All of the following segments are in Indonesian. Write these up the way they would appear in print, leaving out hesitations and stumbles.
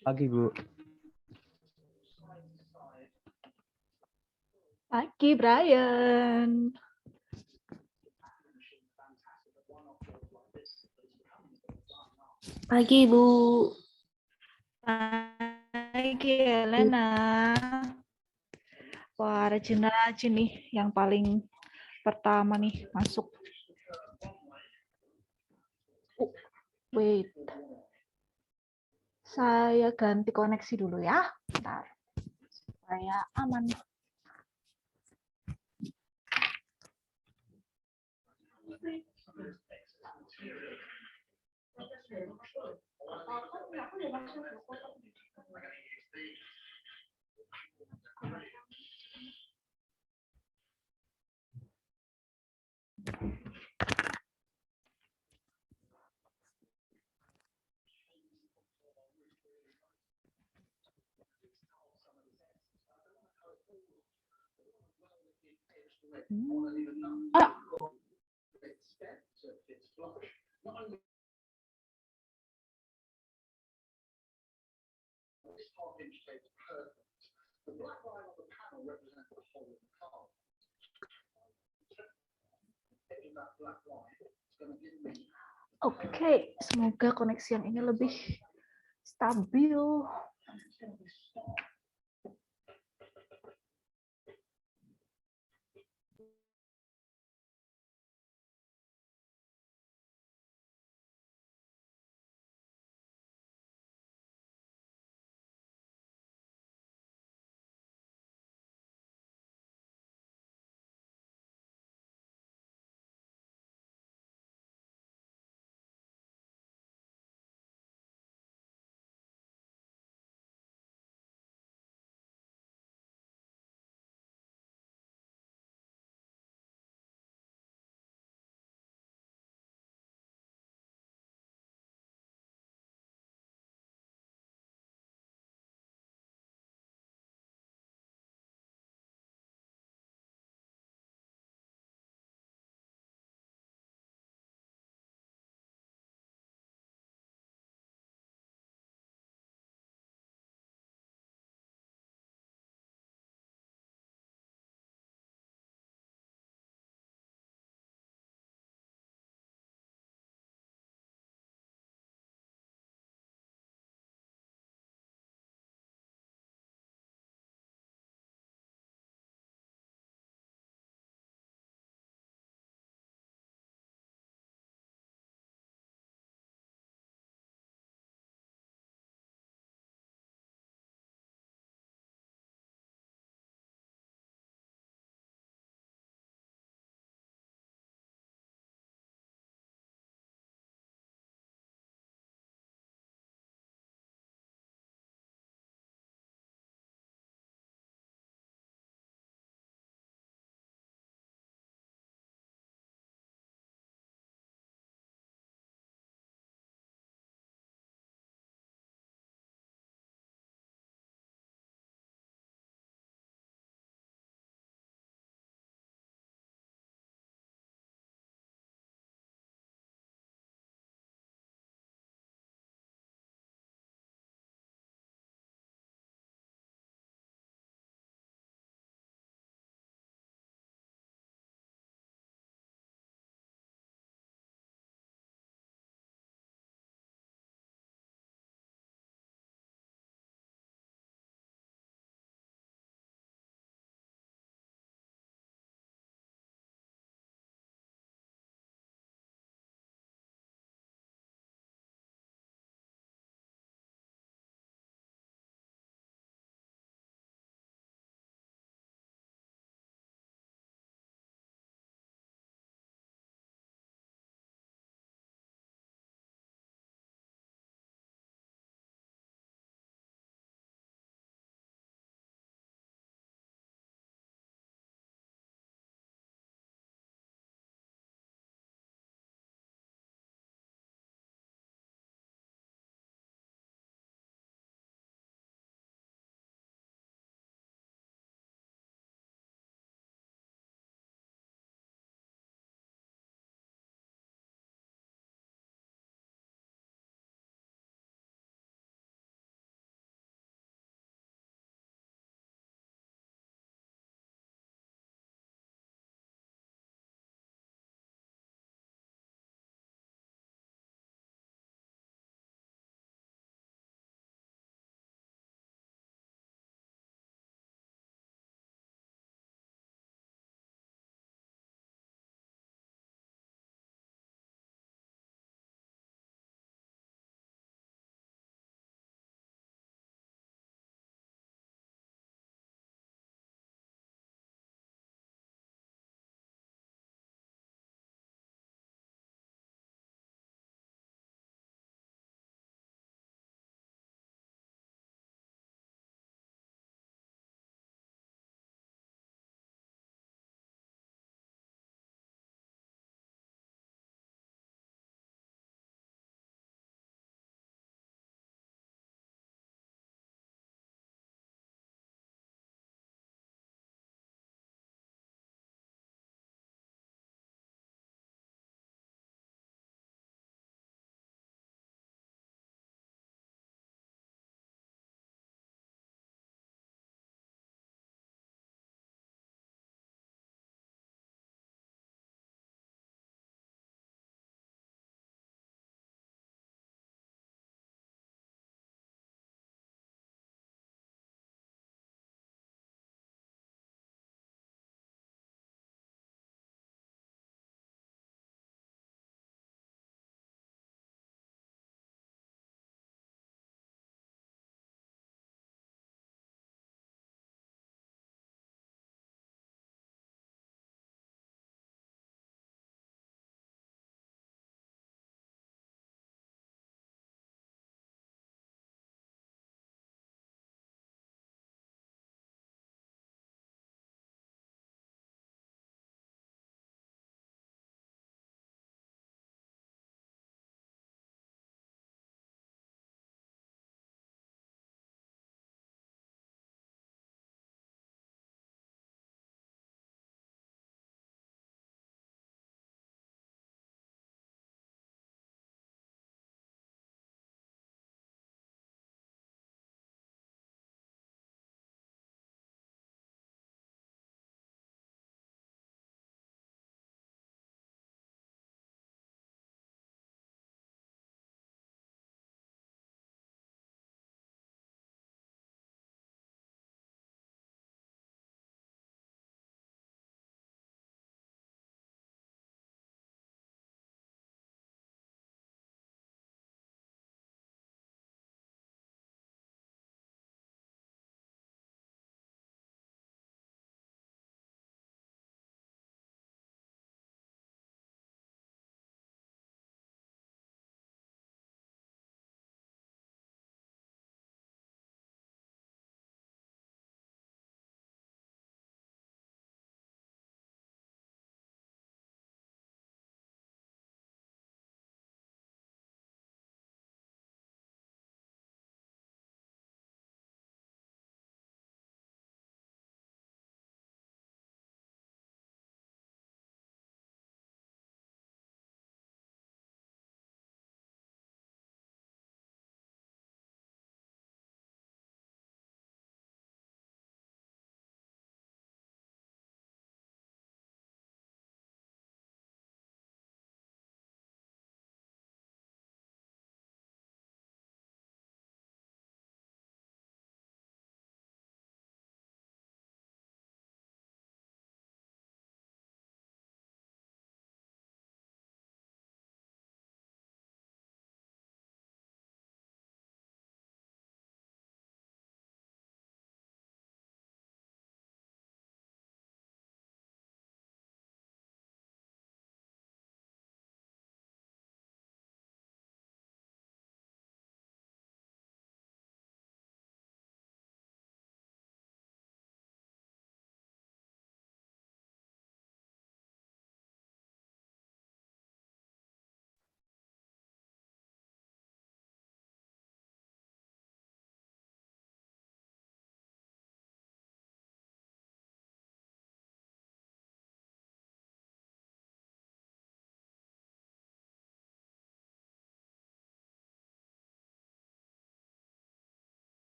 Pagi, Bu. Pagi, Brian. Pagi, Bu. Pagi, Elena. Wah, rajin-rajin nih yang paling pertama nih masuk. Wait. Saya ganti koneksi dulu ya. Bentar. Supaya aman. Oke, semoga koneksi yang ini lebih stabil.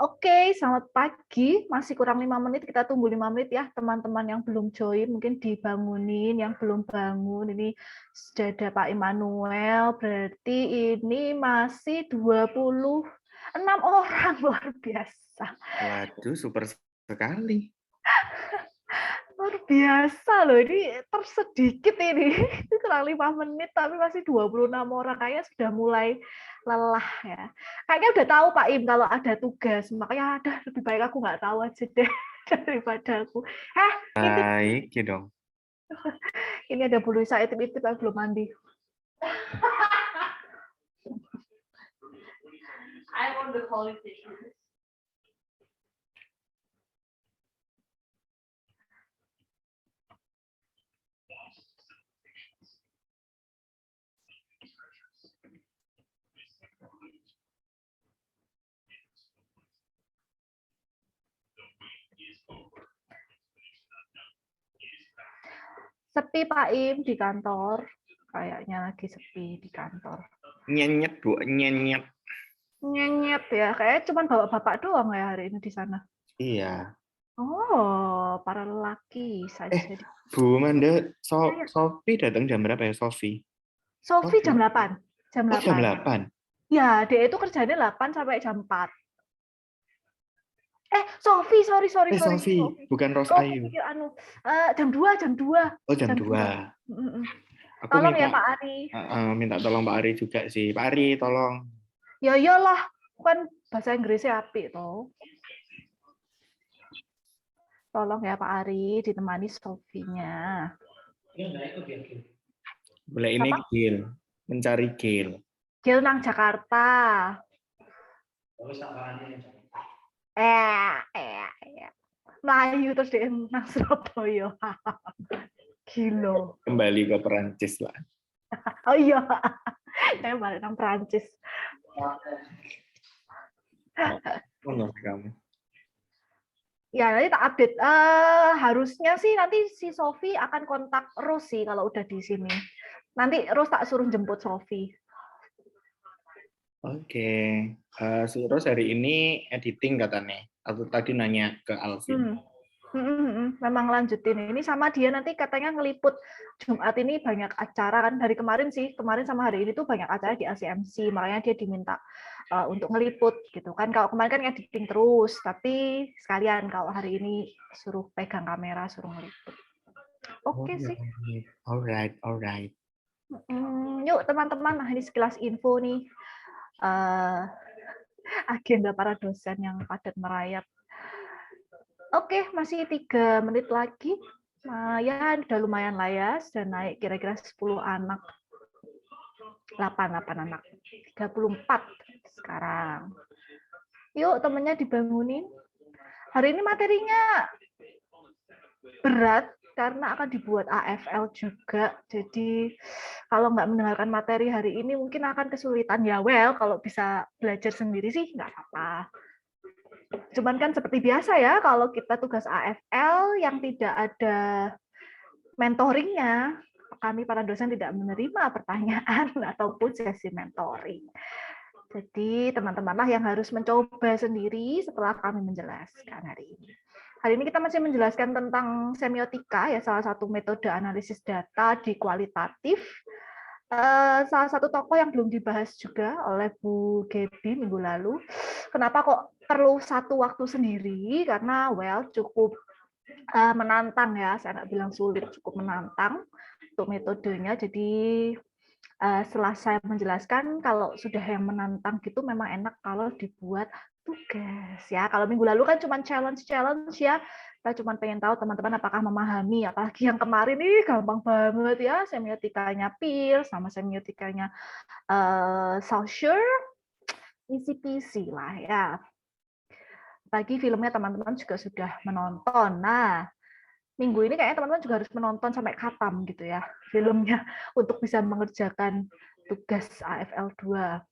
Oke, selamat pagi. Masih kurang 5 menit, kita tunggu 5 menit ya. Teman-teman yang belum join, mungkin dibangunin, yang belum bangun. Ini sudah ada Pak Immanuel, berarti ini masih 26 orang, luar biasa. Waduh, super sekali. Luar biasa loh, ini tersedikit ini. Itu kurang 5 menit, tapi masih 26 orang. Kayaknya sudah mulai lelah ya. Kayaknya udah tahu Pak Im kalau ada tugas, makanya ada lebih baik aku nggak tahu aja deh daripada aku. Baik, ya dong. Ini ada bulu saya itip-itip tapi belum mandi. I want the quality. Sepi Pak Im di kantor. Kayaknya lagi sepi di kantor. Nyenyet, Bu, nyenyet. Nyenyet ya, kayaknya cuma bawa bapak doang ya hari ini di sana. Iya. Oh, para lelaki saja. Bu Manda, Sofi datang jam berapa ya, Sofi? Sofi jam 8. Jam 8. Oh, jam 8? Ya, dia itu kerjanya 8 sampai jam 4. Sofi, sorry. Sofi, bukan Ros Ayu. Jam 2. Oh, jam 2. Aku Tolong minta, ya Pak Ari. minta tolong Pak Ari juga sih. Pak Ari, tolong. Ya iyalah, kan bahasa Inggrisnya apik toh. Tolong ya Pak Ari, ditemani Sofinya. Boleh ini Gil, mencari Gil. Gil nang Jakarta. Melayu terus dia nang Surabaya. Gila. Kembali ke Perancis lah. Oh iya, saya balik nang Perancis. Menurut kamu? Ya nanti tak update. Harusnya sih nanti si Sofi akan kontak Rose sih kalau udah di sini. Nanti Rose tak suruh jemput Sofi. Oke. Si Rose hari ini editing katanya. Atau tadi nanya ke Alvin. Memang lanjutin ini sama dia nanti katanya ngeliput Jumat ini banyak acara kan dari kemarin sama hari ini tuh banyak acara di ACMC, makanya dia diminta untuk ngeliput gitu kan. Kalau kemarin kan editing terus, tapi sekalian kalau hari ini suruh pegang kamera, suruh ngeliput. Oke sih. Alright. Yuk teman-teman, nah ini sekilas info nih agenda para dosen yang padat merayap. Oke, masih 3 menit lagi. Ya, udah lumayan lah ya. Sudah naik kira-kira 10 anak. 8 anak. 34 sekarang. Yuk, temennya dibangunin. Hari ini materinya berat karena akan dibuat AFL juga. Jadi, kalau nggak mendengarkan materi hari ini mungkin akan kesulitan. Ya, kalau bisa belajar sendiri sih nggak apa-apa. Cuman kan seperti biasa ya, kalau kita tugas AFL yang tidak ada mentoringnya, kami para dosen tidak menerima pertanyaan ataupun sesi mentoring. Jadi teman-temanlah yang harus mencoba sendiri setelah kami menjelaskan hari ini. Hari ini kita masih menjelaskan tentang semiotika, ya salah satu metode analisis data di kualitatif. Salah satu tokoh yang belum dibahas juga oleh Bu Gaby minggu lalu. Kenapa kok perlu satu waktu sendiri? Karena cukup menantang ya, saya nggak bilang sulit, cukup menantang untuk metodenya. Jadi setelah saya menjelaskan, kalau sudah yang menantang gitu memang enak kalau dibuat tugas ya. Kalau minggu lalu kan cuma challenge ya. Kita cuma pengen tahu teman-teman apakah memahami, apalagi yang kemarin nih gampang banget ya, semiotikanya Peirce sama semiotikanya Saussure, easy peasy lah ya. Apalagi filmnya teman-teman juga sudah menonton. Nah, minggu ini kayaknya teman-teman juga harus menonton sampai khatam gitu ya filmnya untuk bisa mengerjakan tugas AFL 2.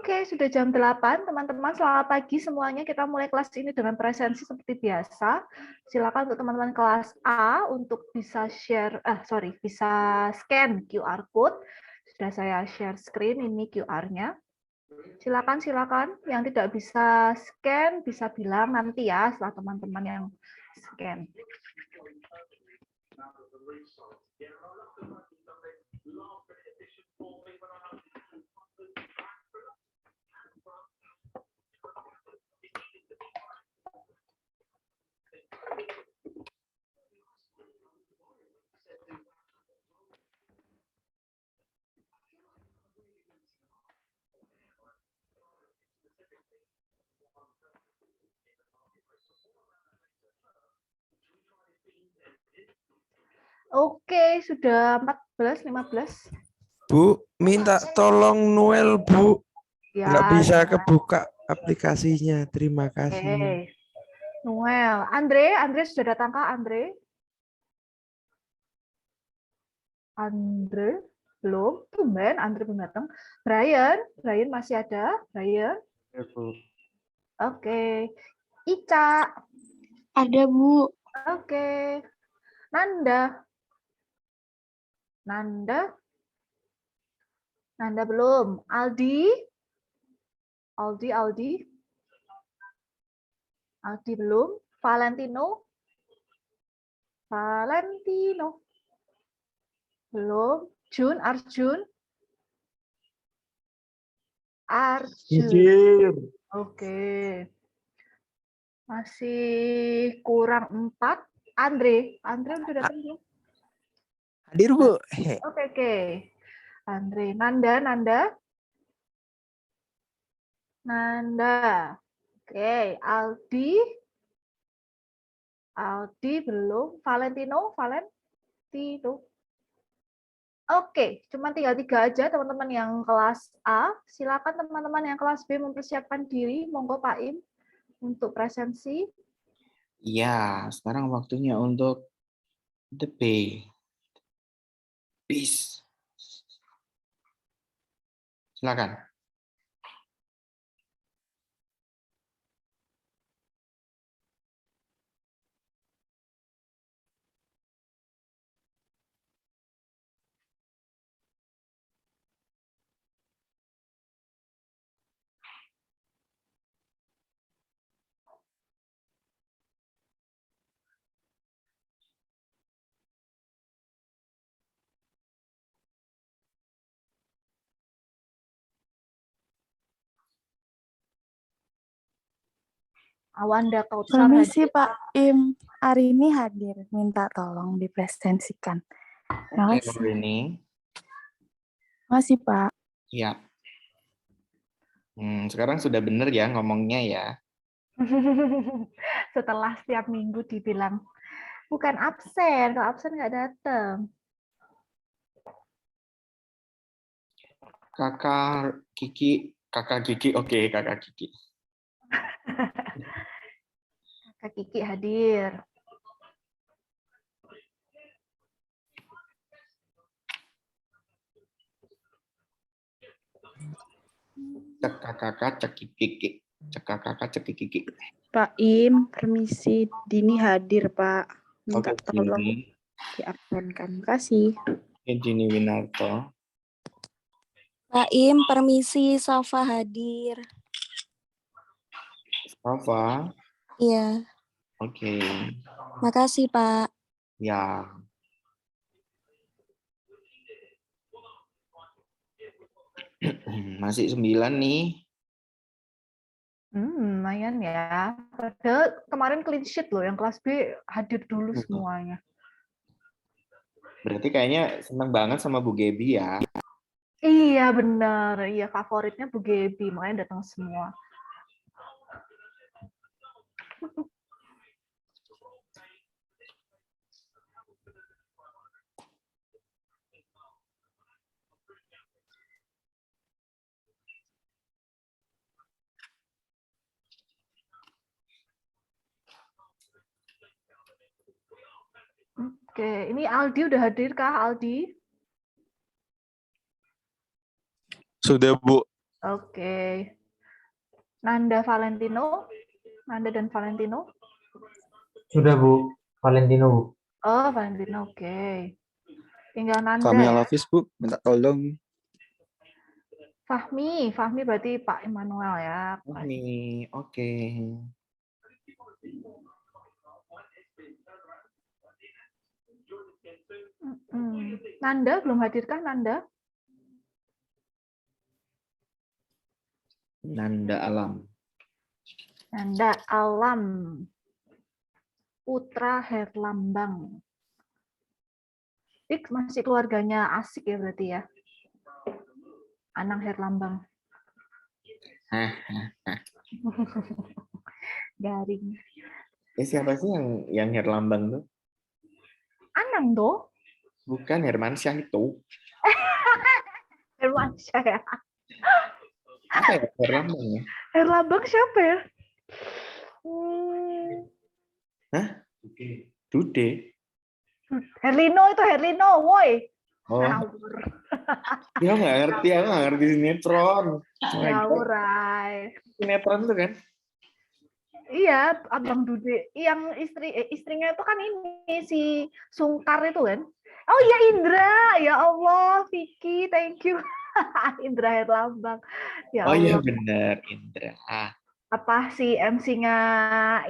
Oke, sudah jam 8. Teman-teman, selamat pagi semuanya. Kita mulai kelas ini dengan presensi seperti biasa. Silakan untuk teman-teman kelas A untuk bisa bisa scan QR code. Sudah saya share screen, ini QR-nya. Silakan. Yang tidak bisa scan, bisa bilang nanti ya setelah teman-teman yang scan. Oke, sudah 14, 15. Bu, minta tolong Noel, Bu. Ya, Nggak bisa kebuka aplikasinya. Terima kasih. oke. Noel, Andre sudah datangkah Andre? Andre belum, tumben Andre belum datang. Brian masih ada, Brian. Ya, Bu. Oke. Ica, Ada, Bu. oke. Nanda belum. Aldi belum. Valentino belum. Arjun. Oke. Masih kurang 4. Andre udah datang belum? Hadir, Bu. Oke. Andre, Nanda. Oke, Aldi belum. Valentino. Oke, cuma tinggal 3 aja teman-teman yang kelas A. Silakan teman-teman yang kelas B mempersiapkan diri. Monggo Pak Im untuk presensi. Ya, sekarang waktunya untuk the peace. Silakan. Awanda Kautsar Permisi, hadir. Pak Im. Hari ini hadir. Minta tolong dipresensikan. Terima Oke, kasih. ini. Makasih, Pak. Ya. Sekarang sudah benar ya ngomongnya ya. Setelah setiap minggu dibilang bukan absen, kalau absen nggak datang. Kakak Kiki, oke, Kakak Kiki. Kak Kiki hadir. Cek kakak, cek Kiki. Cek kakak, cek Kiki. Pak Im, permisi, Dini hadir, Pak. Minta Oke, tolong Dini. diabsenkan. Kasih. Dini Winarto. Pak Im, permisi, Safa hadir. Safa. Iya, Oke. makasih Pak. Ya. Masih 9 nih. Lumayan ya. Padahal kemarin clean sheet loh, yang kelas B hadir dulu semuanya. Berarti kayaknya seneng banget sama Bu Gebi ya. Iya benar, iya favoritnya Bu Gebi, makanya datang semua. Oke, ini Aldi udah hadir kah, Aldi? Sudah, Bu. Oke. Nanda Valentino. Nanda dan Valentino. Sudah, Bu. Valentino, Bu. Oh, Valentino. Oke. Tinggal Nanda Kami ya. Alafis, Bu. Minta tolong. Fahmi. Fahmi berarti Pak Immanuel ya. Ini oke. Nanda belum hadirkah Nanda? Nanda Alam. Nanda Alam. Putra Herlambang. Masih keluarganya Asik ya berarti ya. Anang Herlambang. Garing. Siapa sih yang Herlambang tuh? Anang tuh. Bukan Hermansyah itu. Hermansyah ya. Apa ya Herlambang ya? Herlambang siapa ya? Hah? Dude. Herlino itu Herlino, woi. Oh, Ngawur. dia nggak ngerti, aku nggak ngerti sinetron. Ngawur, Rai. Sinetron tuh kan? Iya, Abang Dude. Yang istrinya itu kan ini si Sungkar itu kan. Oh iya Indra, ya Allah, Vicky, thank you. Indra Herlambang. Ya Oh iya Allah. benar Indra. Apa si MC-nya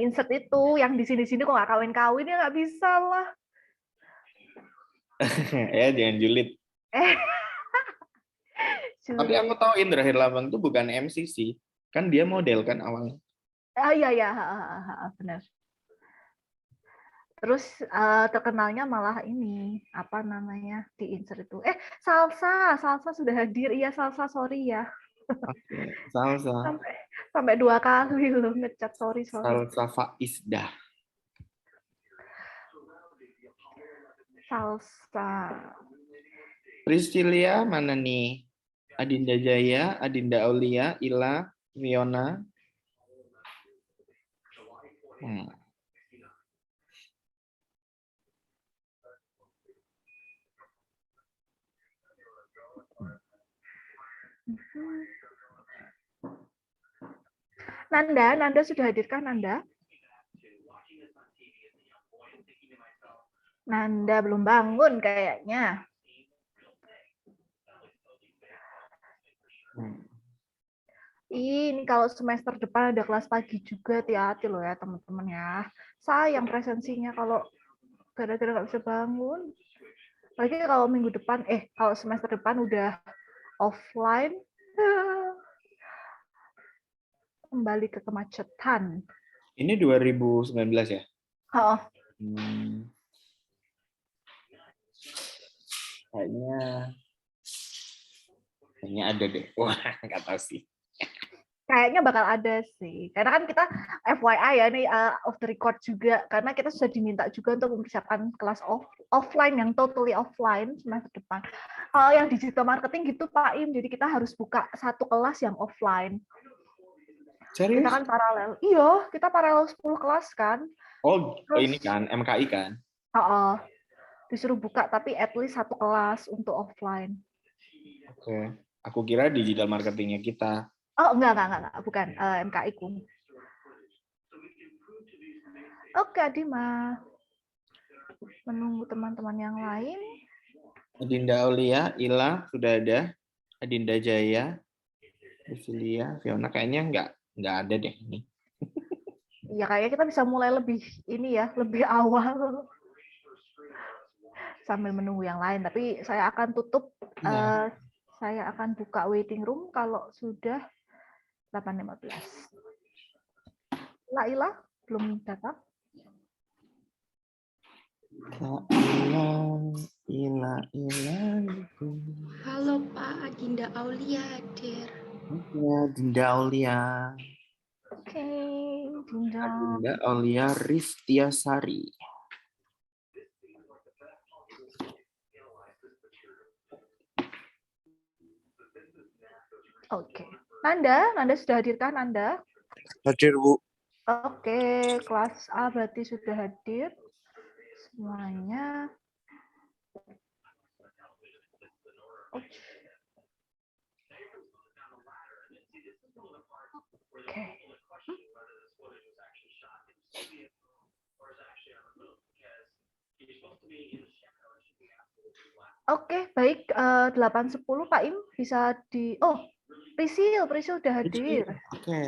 insert itu yang di sini-sini kok nggak kawin-kawin ya nggak bisa lah. Ya jangan julid. Tapi aku tahu Indra Herlambang tuh bukan MC sih. Kan dia model kan awalnya. Ah iya ya, benar. Terus terkenalnya malah ini apa namanya di insert itu. Salsa sudah hadir. Iya Salsa, sorry ya. Oke, Salsa. Sampai 2 kali loh ngecat, sorry. Salsa Faizdah. Salsa. Priscilia mana nih? Adinda Jaya, Adinda Aulia, Ila, Fiona. Nanda sudah hadirkah Nanda? Nanda belum bangun kayaknya. Ini kalau semester depan ada kelas pagi juga, hati-hati loh ya teman-teman ya. Sayang presensinya kalau gara-gara nggak bisa bangun. Lagi kalau minggu depan, kalau semester depan udah offline, kembali ke kemacetan. Ini 2019 ya? Oh. Kayaknya ada deh. Wah, nggak tahu sih. Kayaknya bakal ada sih. Karena kan kita FYI ya, ini off the record juga. Karena kita sudah diminta juga untuk mempersiapkan kelas offline, yang totally offline semester depan. Kalau yang digital marketing gitu Pak Im, jadi kita harus buka satu kelas yang offline. Serius? Kita kan paralel. Iya, kita paralel 10 kelas kan. Oh, ini kan, MKI kan? Disuruh buka, tapi at least satu kelas untuk offline. Oke. Aku kira digital marketingnya kita. Oh, enggak, bukan MKI ku. Oke, Adima. Menunggu teman-teman yang lain. Adinda Aulia, Ila sudah ada. Adinda Jaya, Priscilia, Fiona kayaknya nggak ada deh ini. Ya kayaknya kita bisa mulai lebih awal sambil menunggu yang lain. Tapi saya akan tutup. Saya akan buka waiting room kalau sudah 8.15. Ila belum datang. Ila. Halo Pak, Adinda Aulia hadir. Ya, Dinda Aulia. Oke, Dinda. Adinda Aulia Ristiasari. Oke. Nanda sudah hadirkah Nanda? Hadir, Bu. Oke, kelas A berarti sudah hadir semuanya. Oke, baik. 8.10 Pak Im bisa Prisil udah hadir. Oke.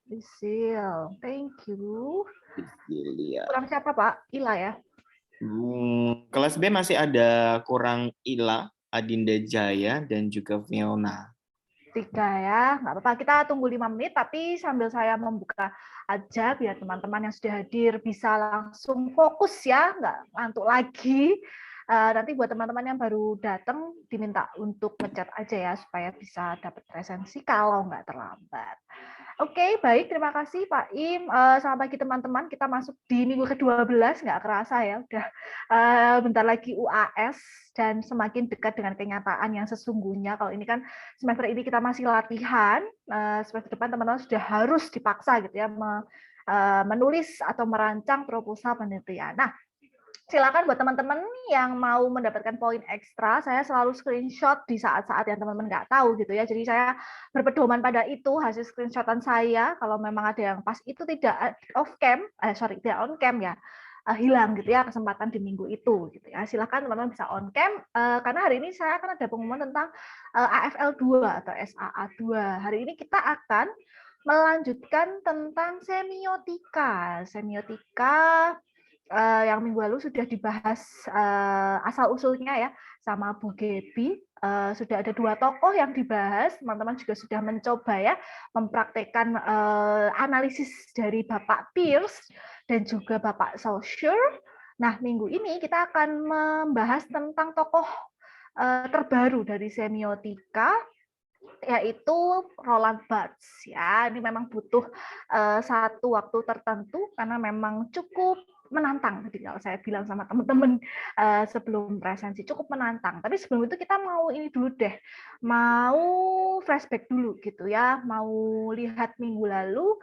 Prisil, thank you. Priscilia. Kurang siapa Pak? Ila ya? Kelas B masih ada kurang Ila, Adinda Jaya, dan juga Fiona. 3 ya, nggak apa-apa. Kita tunggu 5 menit, tapi sambil saya membuka aja biar teman-teman yang sudah hadir bisa langsung fokus ya, nggak ngantuk lagi. Nanti buat teman-teman yang baru datang diminta untuk ngechat aja ya supaya bisa dapat presensi kalau nggak terlambat. Oke, baik. Terima kasih Pak Im. Selamat pagi teman-teman. Kita masuk di minggu ke-12, nggak kerasa ya. Udah bentar lagi UAS dan semakin dekat dengan kenyataan yang sesungguhnya. Kalau ini kan semester ini kita masih latihan, semester depan teman-teman sudah harus dipaksa gitu ya menulis atau merancang proposal penelitian. Nah, silakan buat teman-teman yang mau mendapatkan poin ekstra, saya selalu screenshot di saat-saat yang teman-teman nggak tahu gitu ya. Jadi saya berpedoman pada itu hasil screenshotan saya. Kalau memang ada yang pas itu tidak tidak on cam ya, hilang gitu ya kesempatan di minggu itu gitu ya. Silakan teman-teman bisa on cam karena hari ini saya akan ada pengumuman tentang AFL 2 atau SAA 2. Hari ini kita akan melanjutkan tentang semiotika. Semiotika yang minggu lalu sudah dibahas asal-usulnya ya sama Bu Gebi. Sudah ada 2 tokoh yang dibahas, teman-teman juga sudah mencoba ya mempraktekkan analisis dari Bapak Pierce dan juga Bapak Saussure. Nah, minggu ini kita akan membahas tentang tokoh terbaru dari semiotika, yaitu Roland Barthes ya. Ini memang butuh satu waktu tertentu karena memang cukup menantang. Jadi kalau saya bilang sama teman-teman sebelum presensi cukup menantang. Tapi sebelum itu kita mau ini dulu deh, mau flashback dulu gitu ya, mau lihat minggu lalu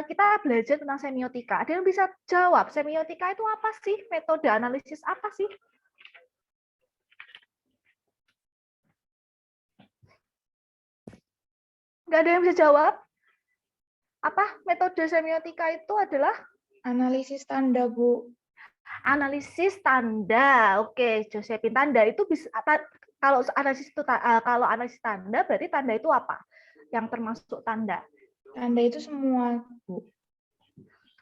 kita belajar tentang semiotika. Ada yang bisa jawab semiotika itu apa sih? Metode analisis apa sih? Nggak ada yang bisa jawab? Apa metode semiotika itu adalah? Analisis tanda, Bu. Analisis tanda. Oke, Josephine, tanda itu bisa kalau analisis tanda berarti tanda itu apa? Yang termasuk tanda? Tanda itu semua, Bu.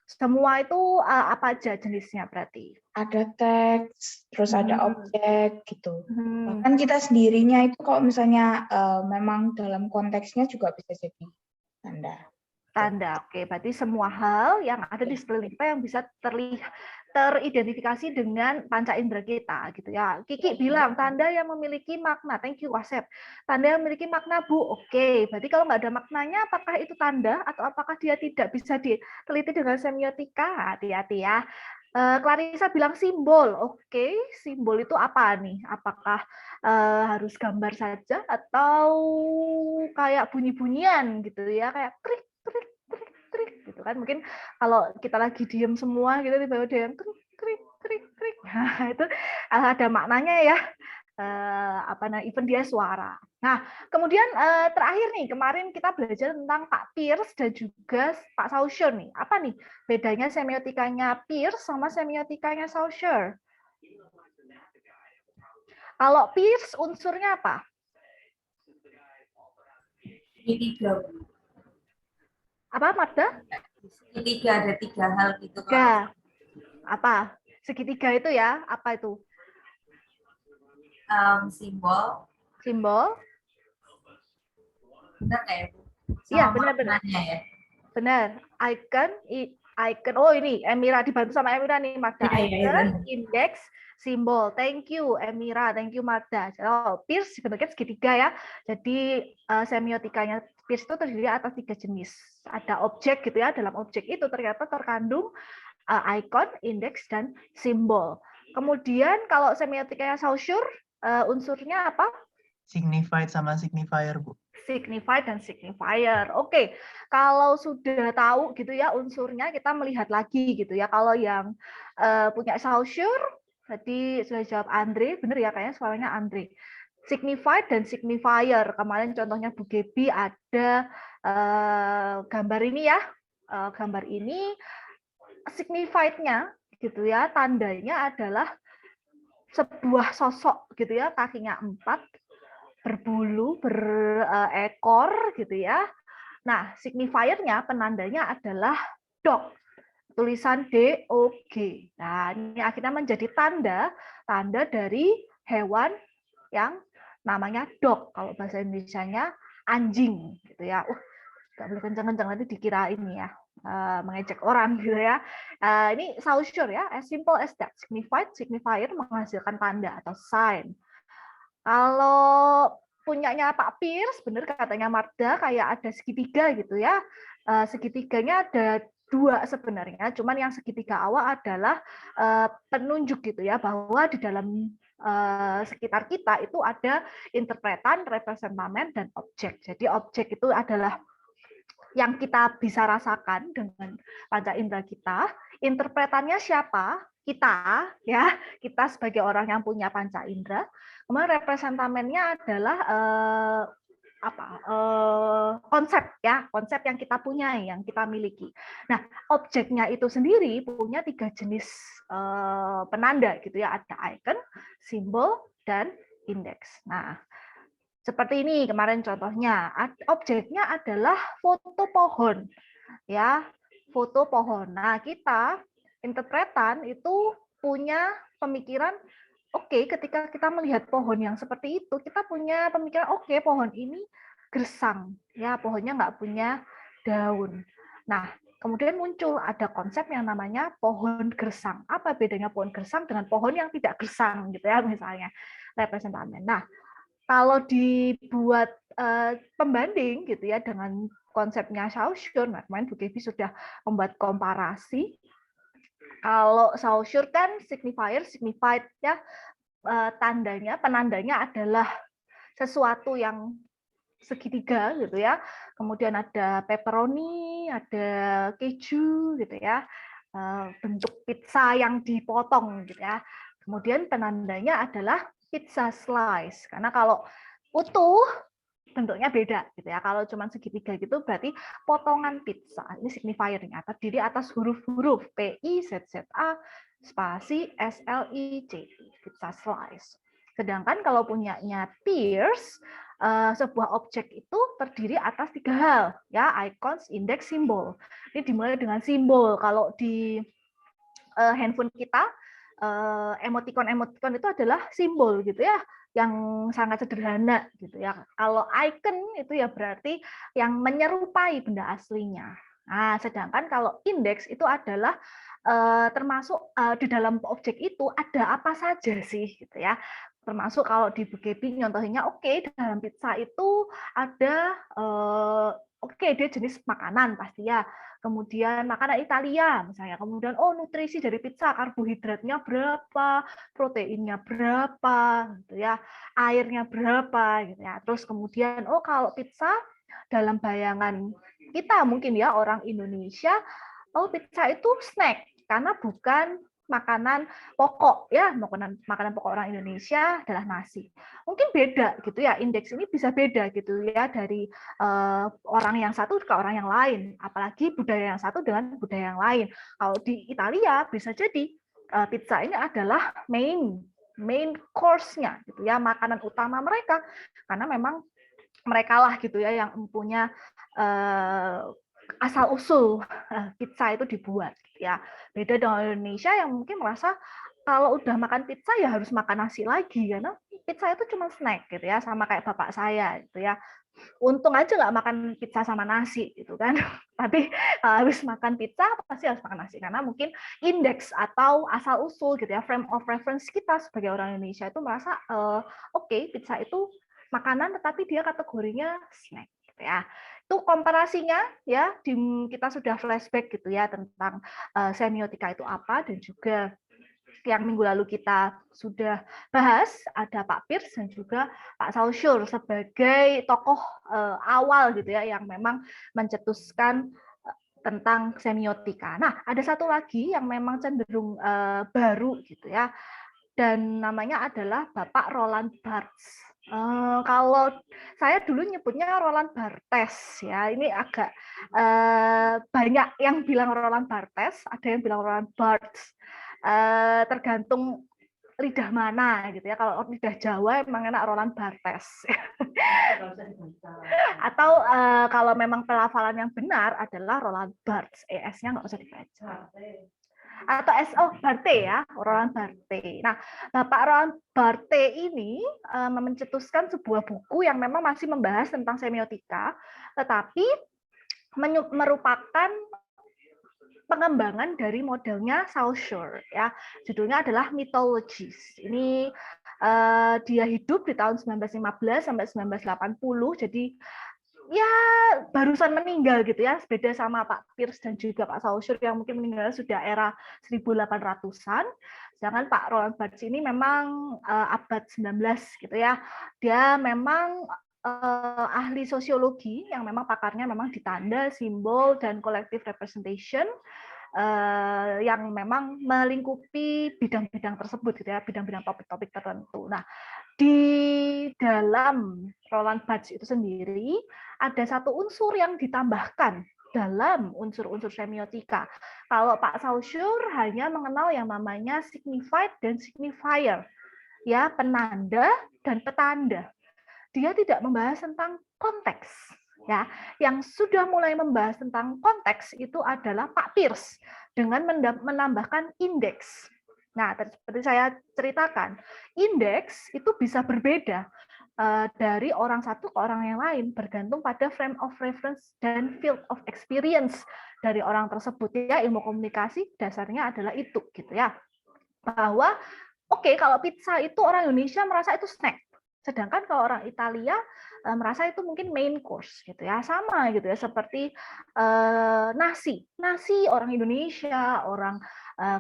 Semua itu apa aja jenisnya berarti? Ada teks, terus ada objek gitu. Bahkan kita sendirinya itu kalau misalnya memang dalam konteksnya juga bisa jadi tanda. Tanda, oke. Berarti semua hal yang ada di sekeliling kita yang bisa teridentifikasi dengan panca indera kita, gitu ya. Kiki bilang tanda yang memiliki makna. Thank you, Wasep. Tanda yang memiliki makna, Bu. Oke. Berarti kalau nggak ada maknanya, apakah itu tanda atau apakah dia tidak bisa diteliti dengan semiotika? Hati-hati ya. Clarissa bilang simbol. Oke, simbol itu apa nih? Apakah harus gambar saja atau kayak bunyi-bunyian gitu ya, kayak krik krik krik krik gitu kan? Mungkin kalau kita lagi diem semua gitu tiba-tiba ada yang krik krik krik krik. Nah, itu ada maknanya ya. Even dia suara. Nah, kemudian terakhir nih, kemarin kita belajar tentang Pak Pierce dan juga Pak Saussure nih. Apa nih bedanya semiotikanya Pierce sama semiotikanya Saussure? Kalau Pierce unsurnya apa? Segitiga. Apa, Marta? Segitiga, ada 3 hal gitu. Segitiga. Apa? Segitiga itu ya? Apa itu? Simbol. Simbol. Benar nggak ya, Bu? Iya, benar-benar. Ya? Benar. Icon. Oh, ini Emira dibantu sama Emira nih, Magda. Icon, indeks, simbol. Thank you, Emira. Thank you, Magda. Oh, Pierce bentuknya segitiga ya. Jadi semiotikanya Pierce itu terdiri atas 3 jenis. Ada objek gitu ya. Dalam objek itu ternyata terkandung icon, indeks, dan simbol. Kemudian kalau semiotikanya Saussure, unsurnya apa? Signified sama signifier, Bu. Signified dan signifier. Oke, kalau sudah tahu gitu ya unsurnya, kita melihat lagi gitu ya. Kalau yang punya Saussure, tadi sudah jawab Andre, benar ya kayaknya suaranya Andre. Signified dan signifier. Kemarin contohnya Bu Gebi ada gambar ini ya. Gambar ini signified-nya gitu ya, tandanya adalah sebuah sosok gitu ya, kakinya 4, berbulu, berekor gitu ya. Nah, signifier-nya, penandanya adalah dog, tulisan DOG. Nah, ini akhirnya menjadi tanda dari hewan yang namanya dog. Kalau bahasa Indonesianya anjing gitu ya. Nggak boleh kencang-kencang, nanti dikira ini ya, mengejek orang gitu ya. Ini saussure ya, as simple as that. Signifier menghasilkan tanda atau sign. Kalau punyanya Pak Pierce, benar katanya Marda, kayak ada segitiga gitu ya. Segitiganya ada 2 sebenarnya, cuman yang segitiga awal adalah penunjuk gitu ya, bahwa di dalam sekitar kita itu ada interpretan, representamen, dan objek. Jadi objek itu adalah yang kita bisa rasakan dengan panca indera kita. Interpretannya siapa? Kita, ya, kita sebagai orang yang punya panca indera. Kemudian representamennya adalah konsep ya, konsep yang kita punya, yang kita miliki. Nah, objeknya itu sendiri punya 3 jenis penanda gitu ya, ada icon, simbol, dan indeks. Nah, seperti ini kemarin contohnya, objeknya adalah foto pohon, ya, foto pohon. Nah, kita interpretan itu punya pemikiran, oke, ketika kita melihat pohon yang seperti itu, kita punya pemikiran, oke, pohon ini gersang, ya, pohonnya nggak punya daun. Nah, kemudian muncul ada konsep yang namanya pohon gersang. Apa bedanya pohon gersang dengan pohon yang tidak gersang, gitu ya, misalnya representamen. Nah, kalau dibuat pembanding gitu ya dengan konsepnya saussure, nah kemarin Bu Kevi sudah membuat komparasi. Kalau saussure kan signifier, signified ya, tandanya, penandanya adalah sesuatu yang segitiga gitu ya. Kemudian ada pepperoni, ada keju gitu ya. Bentuk pizza yang dipotong gitu ya. Kemudian penandanya adalah pizza slice, karena kalau utuh bentuknya beda gitu ya. Kalau cuma segitiga gitu berarti potongan pizza. Ini signifiernya terdiri atas huruf-huruf P I Z Z A spasi S L I C, pizza slice. Sedangkan kalau punyanya Pierce, sebuah objek itu terdiri atas 3 hal ya, icons, indeks, simbol. Ini dimulai dengan simbol. Kalau di handphone kita, emoticon itu adalah simbol gitu ya, yang sangat sederhana gitu ya. Kalau icon itu ya berarti yang menyerupai benda aslinya. Nah, sedangkan kalau indeks itu adalah termasuk di dalam objek itu ada apa saja sih gitu ya. Termasuk kalau di Bu Gebi nyontohinnya, oke, dalam pizza itu ada oke, dia jenis makanan pasti ya. Kemudian makanan Italia misalnya, kemudian nutrisi dari pizza, karbohidratnya berapa, proteinnya berapa gitu ya, airnya berapa gitu ya. Terus kemudian kalau pizza dalam bayangan kita mungkin ya orang Indonesia, pizza itu snack karena bukan makanan pokok ya, makanan pokok orang Indonesia adalah nasi. Mungkin beda gitu ya, indeks ini bisa beda gitu ya dari orang yang satu ke orang yang lain, apalagi budaya yang satu dengan budaya yang lain. Kalau di Italia bisa jadi pizza ini adalah main course-nya gitu ya, makanan utama mereka, karena memang mereka lah gitu ya yang punya asal usul pizza itu dibuat ya. Beda dengan Indonesia yang mungkin merasa kalau udah makan pizza ya harus makan nasi lagi, karena pizza itu cuma snack gitu ya, sama kayak bapak saya gitu ya. Untung aja nggak makan pizza sama nasi gitu kan, tapi habis makan pizza pasti harus makan nasi, karena mungkin indeks atau asal usul gitu ya, frame of reference kita sebagai orang Indonesia itu merasa oke, pizza itu makanan tetapi dia kategorinya snack gitu ya. Itu komparasinya ya, kita sudah flashback gitu ya tentang semiotika itu apa, dan juga yang minggu lalu kita sudah bahas, ada Pak Pierce dan juga Pak Saussure sebagai tokoh awal gitu ya yang memang mencetuskan tentang semiotika. Nah, ada satu lagi yang memang cenderung baru gitu ya, dan namanya adalah Bapak Roland Barthes. Kalau saya dulu nyebutnya Roland Barthes ya, ini agak banyak yang bilang Roland Barthes, ada yang bilang Roland Barthes. tergantung lidah mana gitu ya. Kalau lidah Jawa emang enak Roland Barthes. Atau kalau memang pelafalan yang benar adalah Roland Barthes, ES-nya nggak usah dibaca. Atau Barthes ya, Roland Barthes. Nah, Bapak Roland Barthes ini mencetuskan sebuah buku yang memang masih membahas tentang semiotika, tetapi merupakan pengembangan dari modelnya Saussure ya. Judulnya adalah Mythologies. Ini dia hidup di tahun 1915 sampai 1980. Jadi ya barusan meninggal gitu ya. Beda sama Pak Peirce dan juga Pak Saussure yang mungkin meninggal sudah era 1800-an. Sedangkan Pak Roland Barthes ini memang abad 19 gitu ya. Dia memang ahli sosiologi yang memang pakarnya memang di tanda, simbol, dan collective representation yang memang melingkupi bidang-bidang tersebut gitu ya, bidang-bidang topik-topik tertentu. Nah, di dalam Roland Barthes itu sendiri ada satu unsur yang ditambahkan dalam unsur-unsur semiotika. Kalau Pak Saussure hanya mengenal yang namanya signified dan signifier, ya, penanda dan petanda. Dia tidak membahas tentang konteks. Ya, yang sudah mulai membahas tentang konteks itu adalah Pak Peirce dengan menambahkan indeks. Nah, seperti saya ceritakan, indeks itu bisa berbeda dari orang satu ke orang yang lain, bergantung pada frame of reference dan field of experience dari orang tersebut. Ya, ilmu komunikasi dasarnya adalah itu, gitu ya. Bahwa oke, kalau pizza itu orang Indonesia merasa itu snack. Sedangkan kalau orang Italia merasa itu mungkin main course gitu ya, sama gitu ya, seperti nasi orang Indonesia, orang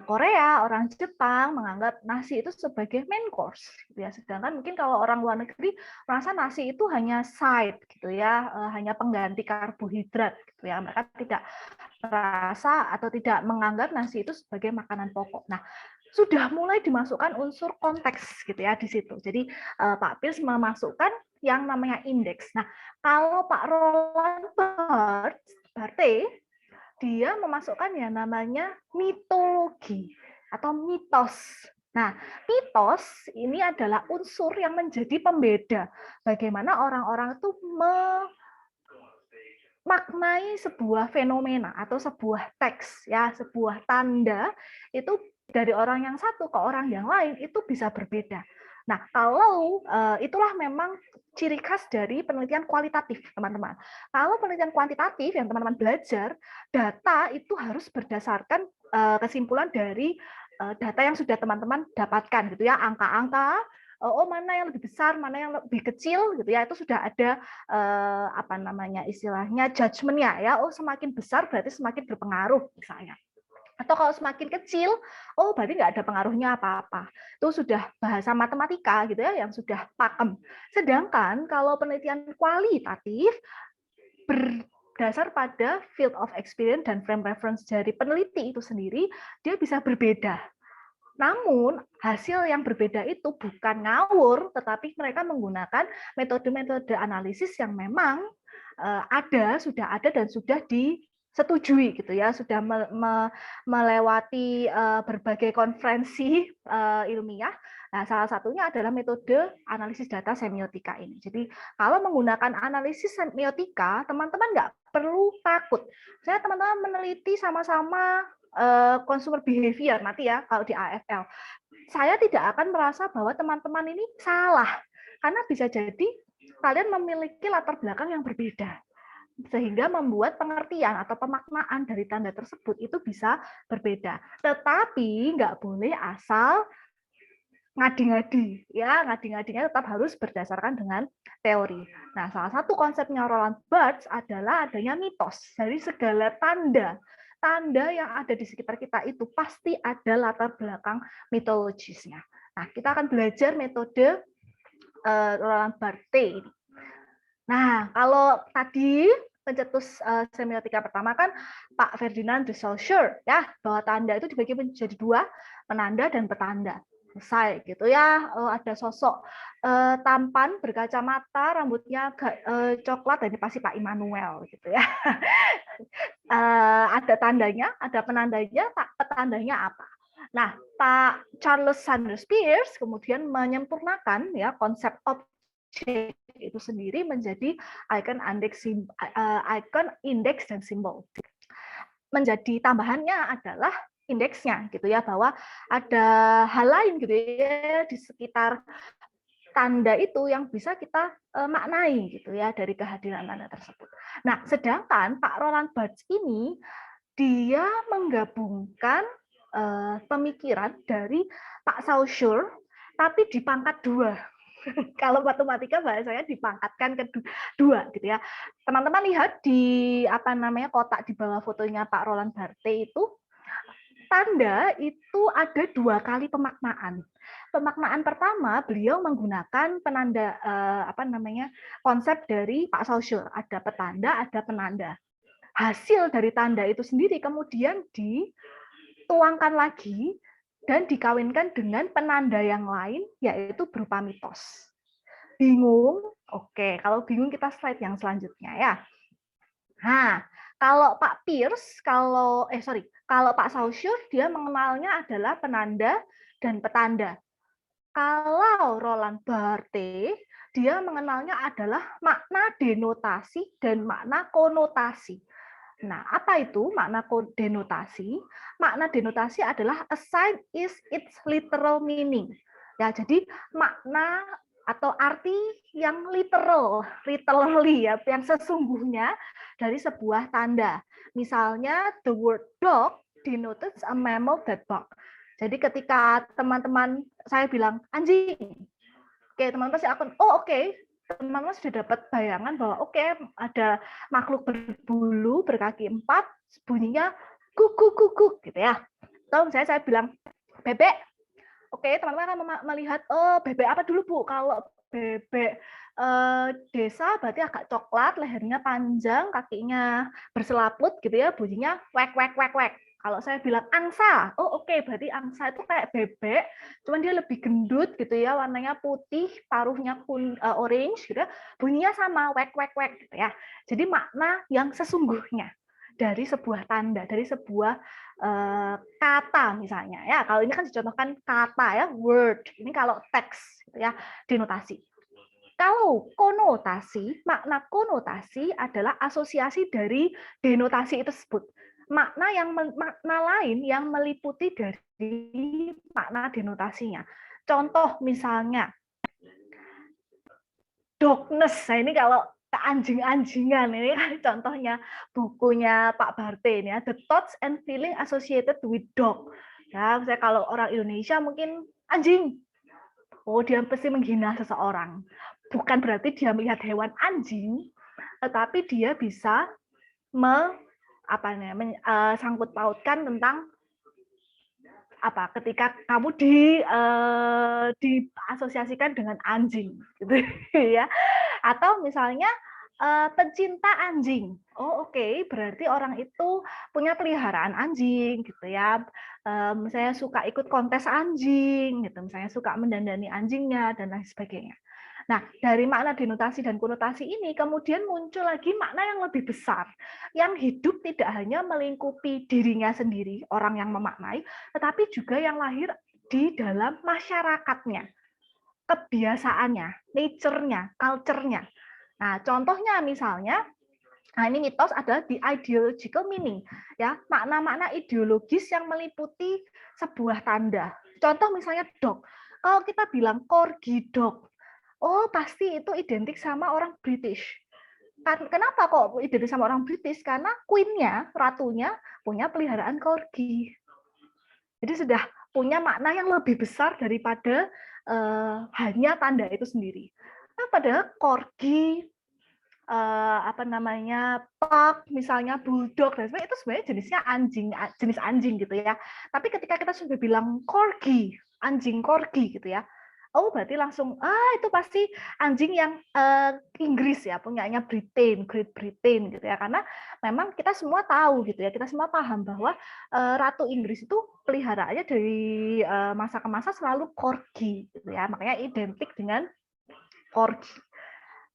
Korea, orang Jepang menganggap nasi itu sebagai main course gitu ya. Sedangkan mungkin kalau orang luar negeri merasa nasi itu hanya side gitu ya, hanya pengganti karbohidrat gitu ya. Mereka tidak merasa atau tidak menganggap nasi itu sebagai makanan pokok. Nah, sudah mulai dimasukkan unsur konteks gitu ya di situ. Jadi Pak Peirce memasukkan yang namanya indeks. Nah, kalau Pak Roland Barthes dia memasukkan yang namanya mitologi atau mitos. Nah, mitos ini adalah unsur yang menjadi pembeda bagaimana orang-orang itu memaknai sebuah fenomena atau sebuah teks ya, sebuah tanda itu dari orang yang satu ke orang yang lain itu bisa berbeda. Nah, kalau itulah memang ciri khas dari penelitian kualitatif, teman-teman. Kalau penelitian kuantitatif yang teman-teman belajar, data itu harus berdasarkan kesimpulan dari data yang sudah teman-teman dapatkan, gitu ya, angka-angka. Oh, mana yang lebih besar, mana yang lebih kecil, gitu ya, itu sudah ada apa namanya istilahnya judgement-nya ya. Oh, semakin besar berarti semakin berpengaruh, misalnya. Atau kalau semakin kecil, oh berarti nggak ada pengaruhnya apa-apa. Itu sudah bahasa matematika gitu ya, yang sudah pakem. Sedangkan kalau penelitian kualitatif berdasar pada field of experience dan frame reference dari peneliti itu sendiri, dia bisa berbeda. Namun hasil yang berbeda itu bukan ngawur, tetapi mereka menggunakan metode-metode analisis yang memang sudah ada dan sudah disetujui gitu ya, sudah melewati berbagai konferensi ilmiah. Nah, salah satunya adalah metode analisis data semiotika ini. Jadi kalau menggunakan analisis semiotika, teman-teman nggak perlu takut. Saya teman-teman meneliti sama-sama consumer behavior nanti ya kalau di AFL. Saya tidak akan merasa bahwa teman-teman ini salah, karena bisa jadi kalian memiliki latar belakang yang berbeda, sehingga membuat pengertian atau pemaknaan dari tanda tersebut itu bisa berbeda. Tetapi nggak boleh asal ngadi-ngadi, ya, ngadi-ngadinya tetap harus berdasarkan dengan teori. Nah, salah satu konsepnya Roland Barthes adalah adanya mitos. Dari segala tanda yang ada di sekitar kita itu pasti ada latar belakang mitologisnya. Nah, kita akan belajar metode Roland Barthes ini. Nah, kalau tadi pencetus semiotika pertama kan Pak Ferdinand de Saussure ya, bahwa tanda itu dibagi menjadi dua, penanda dan petanda. Selesai gitu ya. Ada sosok tampan berkacamata, rambutnya coklat, dan ini pasti Pak Immanuel gitu ya. Ada tandanya, ada penandanya, petandanya apa? Nah, Pak Charles Sanders Peirce kemudian menyempurnakan ya konsep objek itu sendiri menjadi icon, indeks dan simbol. Menjadi tambahannya adalah indeksnya gitu ya, bahwa ada hal lain gitu ya di sekitar tanda itu yang bisa kita maknai gitu ya dari kehadiran tanda tersebut. Nah, sedangkan Pak Roland Barthes ini dia menggabungkan pemikiran dari Pak Saussure tapi dipangkat 2. Kalau matematika bahasanya dipangkatkan ke 2 gitu ya. Teman-teman lihat di kotak di bawah fotonya Pak Roland Barthes itu, tanda itu ada 2 kali pemaknaan. Pemaknaan pertama beliau menggunakan penanda konsep dari Pak Saussure, ada petanda, ada penanda. Hasil dari tanda itu sendiri kemudian dituangkan lagi dan dikawinkan dengan penanda yang lain, yaitu berupa mitos. Bingung? Oke, kalau bingung kita slide yang selanjutnya ya. Nah, kalau Pak Peirce, kalau Pak Saussure dia mengenalnya adalah penanda dan petanda. Kalau Roland Barthes dia mengenalnya adalah makna denotasi dan makna konotasi. Nah, apa itu makna denotasi? Makna denotasi adalah a sign is its literal meaning. Ya, jadi makna atau arti yang literally ya, yang sesungguhnya dari sebuah tanda. Misalnya the word dog denotes a mammal that bark. Jadi ketika teman-teman saya bilang anjing, oke, teman-teman pasti akan teman-teman sudah dapat bayangan bahwa ada makhluk berbulu berkaki 4 bunyinya kuk gitu ya. Atau misalnya saya bilang bebek, teman-teman akan melihat bebek apa dulu Bu? Kalau bebek desa berarti agak coklat, lehernya panjang, kakinya berselaput gitu ya, bunyinya wek wek wek wek. Kalau saya bilang angsa, berarti angsa itu kayak bebek, cuman dia lebih gendut gitu ya, warnanya putih, paruhnya orange gitu ya, bunyinya sama wek wek wek gitu ya. Jadi makna yang sesungguhnya dari sebuah tanda, dari sebuah kata misalnya ya. Kalau ini kan dicontohkan kata ya, word. Ini kalau teks gitu ya, denotasi. Kalau konotasi, makna konotasi adalah asosiasi dari denotasi itu tersebut. Makna lain yang meliputi dari makna denotasinya. Contoh misalnya dogness. Nah, ini kalau anjing-anjingan ini kan contohnya bukunya Pak Barthes ya, the thoughts and feeling associated with dog. Ya, misalnya kalau orang Indonesia mungkin anjing. Dia pasti menghina seseorang. Bukan berarti dia melihat hewan anjing, tetapi dia bisa sangkut pautkan tentang ketika kamu diasosiasikan dengan anjing gitu ya. Atau misalnya pencinta anjing. Berarti orang itu punya peliharaan anjing gitu ya. Misalnya suka ikut kontes anjing gitu, misalnya suka mendandani anjingnya dan lain sebagainya. Nah, dari makna denotasi dan konotasi ini kemudian muncul lagi makna yang lebih besar, yang hidup tidak hanya melingkupi dirinya sendiri, orang yang memaknai, tetapi juga yang lahir di dalam masyarakatnya, kebiasaannya, nature-nya, culture-nya. Nah, contohnya misalnya, ini mitos adalah the ideological meaning, ya, makna-makna ideologis yang meliputi sebuah tanda. Contoh misalnya dog. Kalau kita bilang corgi dog, pasti itu identik sama orang British. Kenapa kok identik sama orang British? Karena queen-nya, ratunya, punya peliharaan corgi. Jadi sudah punya makna yang lebih besar daripada hanya tanda itu sendiri. Nah, padahal corgi, pug, misalnya bulldog, dan sebagainya, itu sebenarnya jenisnya jenis anjing gitu ya. Tapi ketika kita sudah bilang corgi, anjing corgi gitu ya, berarti langsung itu pasti anjing yang Inggris ya, punyanya Great Britain gitu ya. Karena memang kita semua tahu gitu ya, kita semua paham bahwa Ratu Inggris itu peliharaannya dari masa ke masa selalu corgi gitu ya. Makanya identik dengan corgi.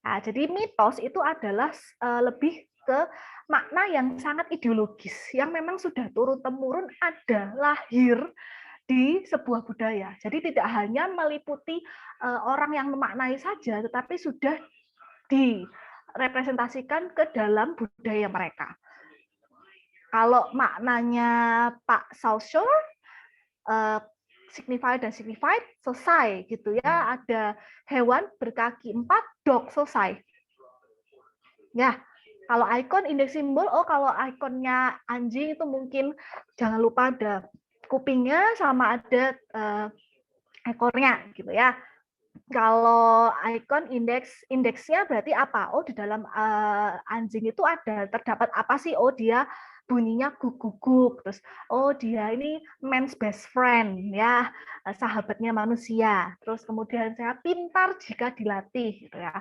Nah, jadi mitos itu adalah lebih ke makna yang sangat ideologis, yang memang sudah turun-temurun ada lahir di sebuah budaya. Jadi tidak hanya meliputi orang yang memaknai saja, tetapi sudah direpresentasikan ke dalam budaya mereka. Kalau maknanya Pak Saussure, signified dan signified selesai gitu ya. Ada hewan berkaki 4, dog selesai. Ya, kalau ikon indeks simbol, kalau ikonnya anjing itu mungkin jangan lupa ada kupingnya sama ada ekornya gitu ya. Kalau ikon indeksnya berarti apa? Oh, di dalam anjing itu terdapat apa sih? Oh, dia bunyinya guguk-guguk. Terus oh, dia ini man's best friend ya, sahabatnya manusia. Terus kemudian saya pintar jika dilatih gitu ya.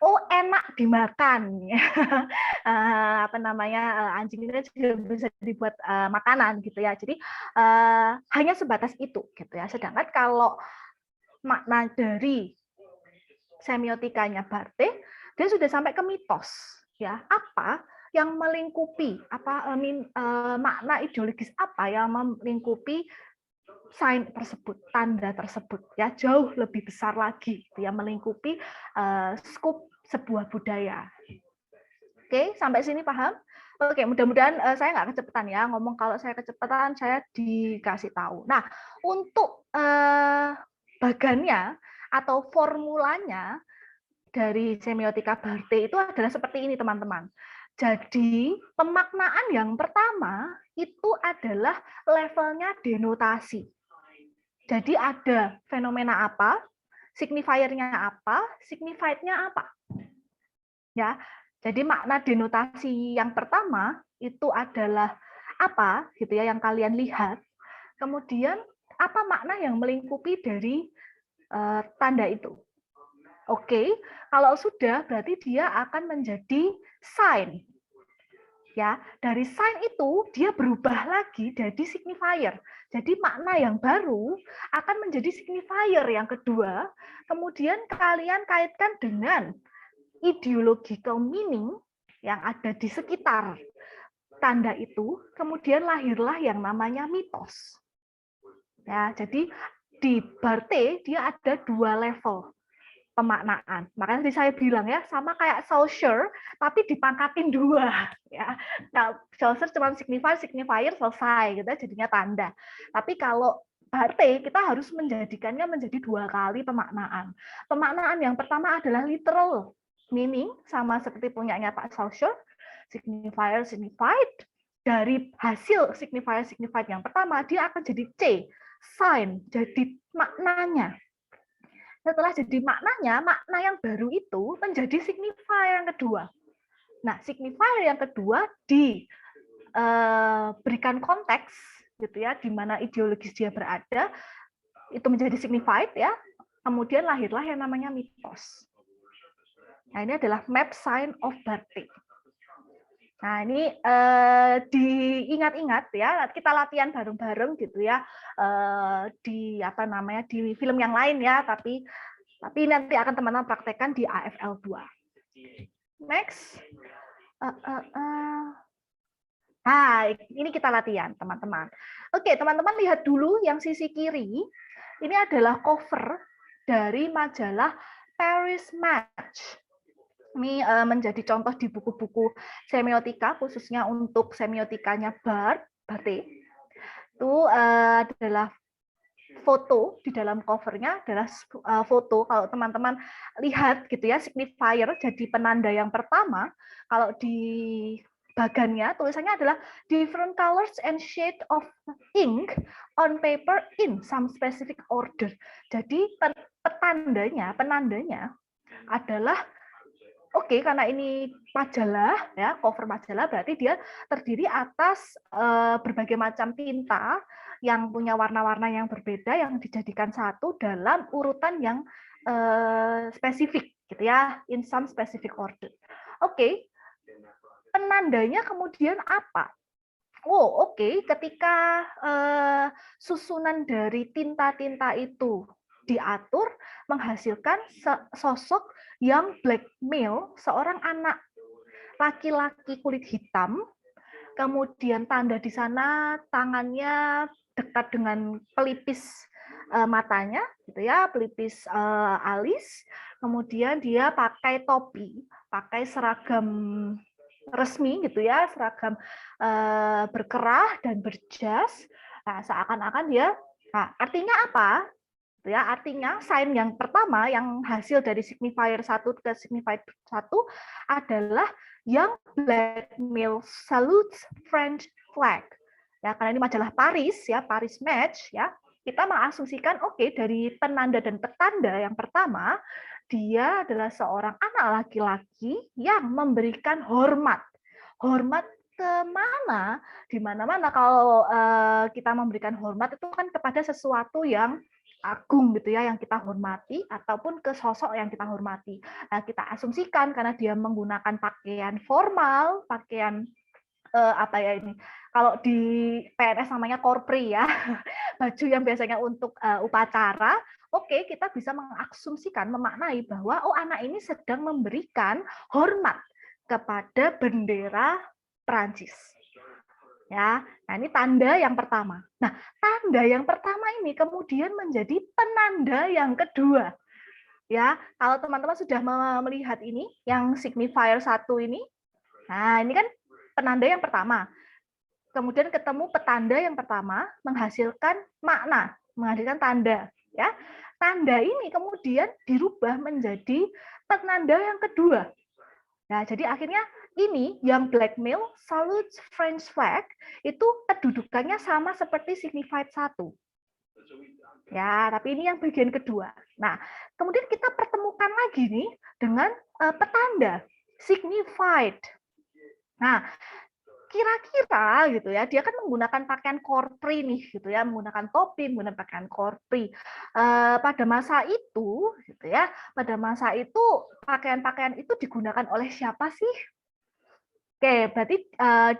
Oh, enak dimakan. Apa namanya? Anjing ini juga bisa dibuat makanan gitu ya. Jadi hanya sebatas itu gitu ya. Sedangkan kalau makna dari semiotikanya Barthes, dia sudah sampai ke mitos, ya. Apa yang melingkupi, makna ideologis apa yang melingkupi sign tersebut, tanda tersebut, ya, jauh lebih besar lagi, ya, melingkupi skup sebuah budaya. Oke, sampai sini paham? Oke, mudah-mudahan saya nggak kecepatan ya, ngomong kalau saya kecepatan saya dikasih tahu. Nah, untuk bagannya atau formulanya dari semiotika Barthes itu adalah seperti ini, teman-teman. Jadi, pemaknaan yang pertama itu adalah levelnya denotasi. Jadi, ada fenomena apa, signifier-nya apa, signified-nya apa. Ya, jadi makna denotasi yang pertama itu adalah apa, gitu ya, yang kalian lihat. Kemudian, apa makna yang melingkupi dari tanda itu. Oke, kalau sudah berarti dia akan menjadi sign. Ya, dari sign itu dia berubah lagi jadi signifier. Jadi makna yang baru akan menjadi signifier yang kedua. Kemudian kalian kaitkan dengan ideological meaning yang ada di sekitar tanda itu, kemudian lahirlah yang namanya mitos. Ya, jadi di Barthes dia ada 2 level pemaknaan. Makanya tadi saya bilang ya, sama kayak Saussure, tapi dipangkatin 2. Ya. Nah, Saussure cuma signifier, selesai, gitu, jadinya tanda. Tapi kalau Barthes, kita harus menjadikannya menjadi 2 kali pemaknaan. Pemaknaan yang pertama adalah literal meaning, sama seperti punyanya Pak Saussure, signifier, signified. Dari hasil signifier yang pertama, dia akan jadi C, sign, jadi maknanya. Setelah jadi maknanya, makna yang baru itu menjadi signifier yang kedua. Nah, signifier yang kedua diberikan konteks, gitu ya, di mana ideologis dia berada, itu menjadi signified ya. Kemudian lahirlah yang namanya mitos. Nah, ini adalah map sign of Barthes. Nah, ini diingat-ingat ya, kita latihan bareng-bareng gitu ya, di film yang lain ya, tapi nanti akan teman-teman praktekkan di AFL 2. Next. Nah, ini kita latihan, teman-teman. Oke, teman-teman lihat dulu yang sisi kiri, ini adalah cover dari majalah Paris Match. Ini menjadi contoh di buku-buku semiotika, khususnya untuk semiotikanya Barthes. Itu adalah foto di dalam covernya adalah foto. Kalau teman-teman lihat gitu ya, signifier jadi penanda yang pertama. Kalau di bagannya tulisannya adalah different colors and shade of ink on paper in some specific order. Jadi penandanya adalah oke, karena ini majalah, ya, cover majalah, berarti dia terdiri atas berbagai macam tinta yang punya warna-warna yang berbeda yang dijadikan satu dalam urutan yang spesifik, gitu ya, in some specific order. Oke, penandanya kemudian apa? Oh, oke, ketika susunan dari tinta-tinta itu diatur, menghasilkan sosok yang black male, seorang anak laki-laki kulit hitam, kemudian tanda di sana tangannya dekat dengan pelipis matanya, gitu ya, pelipis alis. Kemudian dia pakai topi, pakai seragam resmi, gitu ya, seragam berkerah dan berjas. Nah, seakan-akan dia, nah, artinya apa? Ya, artinya sign yang pertama yang hasil dari signifier 1 ke signifier 1 adalah young black male salutes French flag. Ya, karena ini majalah Paris ya, Paris Match ya. Kita mengasumsikan oke, dari penanda dan petanda yang pertama dia adalah seorang anak laki-laki yang memberikan hormat. Hormat kemana? Di mana-mana kalau kita memberikan hormat itu kan kepada sesuatu yang agung gitu ya, yang kita hormati, ataupun ke sosok yang kita hormati. Nah, kita asumsikan karena dia menggunakan pakaian formal, pakaian apa ya ini, kalau di PNS namanya korpri ya, baju yang biasanya untuk upacara. Oke, kita bisa mengasumsikan, memaknai bahwa oh, anak ini sedang memberikan hormat kepada bendera Prancis. Ya, nah ini tanda yang pertama. Nah, tanda yang pertama ini kemudian menjadi penanda yang kedua. Ya, kalau teman-teman sudah melihat ini, yang signifier 1 ini, nah ini kan penanda yang pertama. Kemudian ketemu petanda yang pertama menghasilkan makna, menghasilkan tanda. Ya, tanda ini kemudian dirubah menjadi penanda yang kedua. Nah, jadi akhirnya ini yang black male salutes French flag itu kedudukannya sama seperti signified 1. Ya, tapi ini yang bagian kedua. Nah, kemudian kita pertemukan lagi nih dengan petanda signified. Nah, kira-kira gitu ya, dia kan menggunakan pakaian korpri nih gitu ya, menggunakan topi, menggunakan pakaian korpri. Pada masa itu gitu ya, pada masa itu pakaian-pakaian itu digunakan oleh siapa sih? Oke, berarti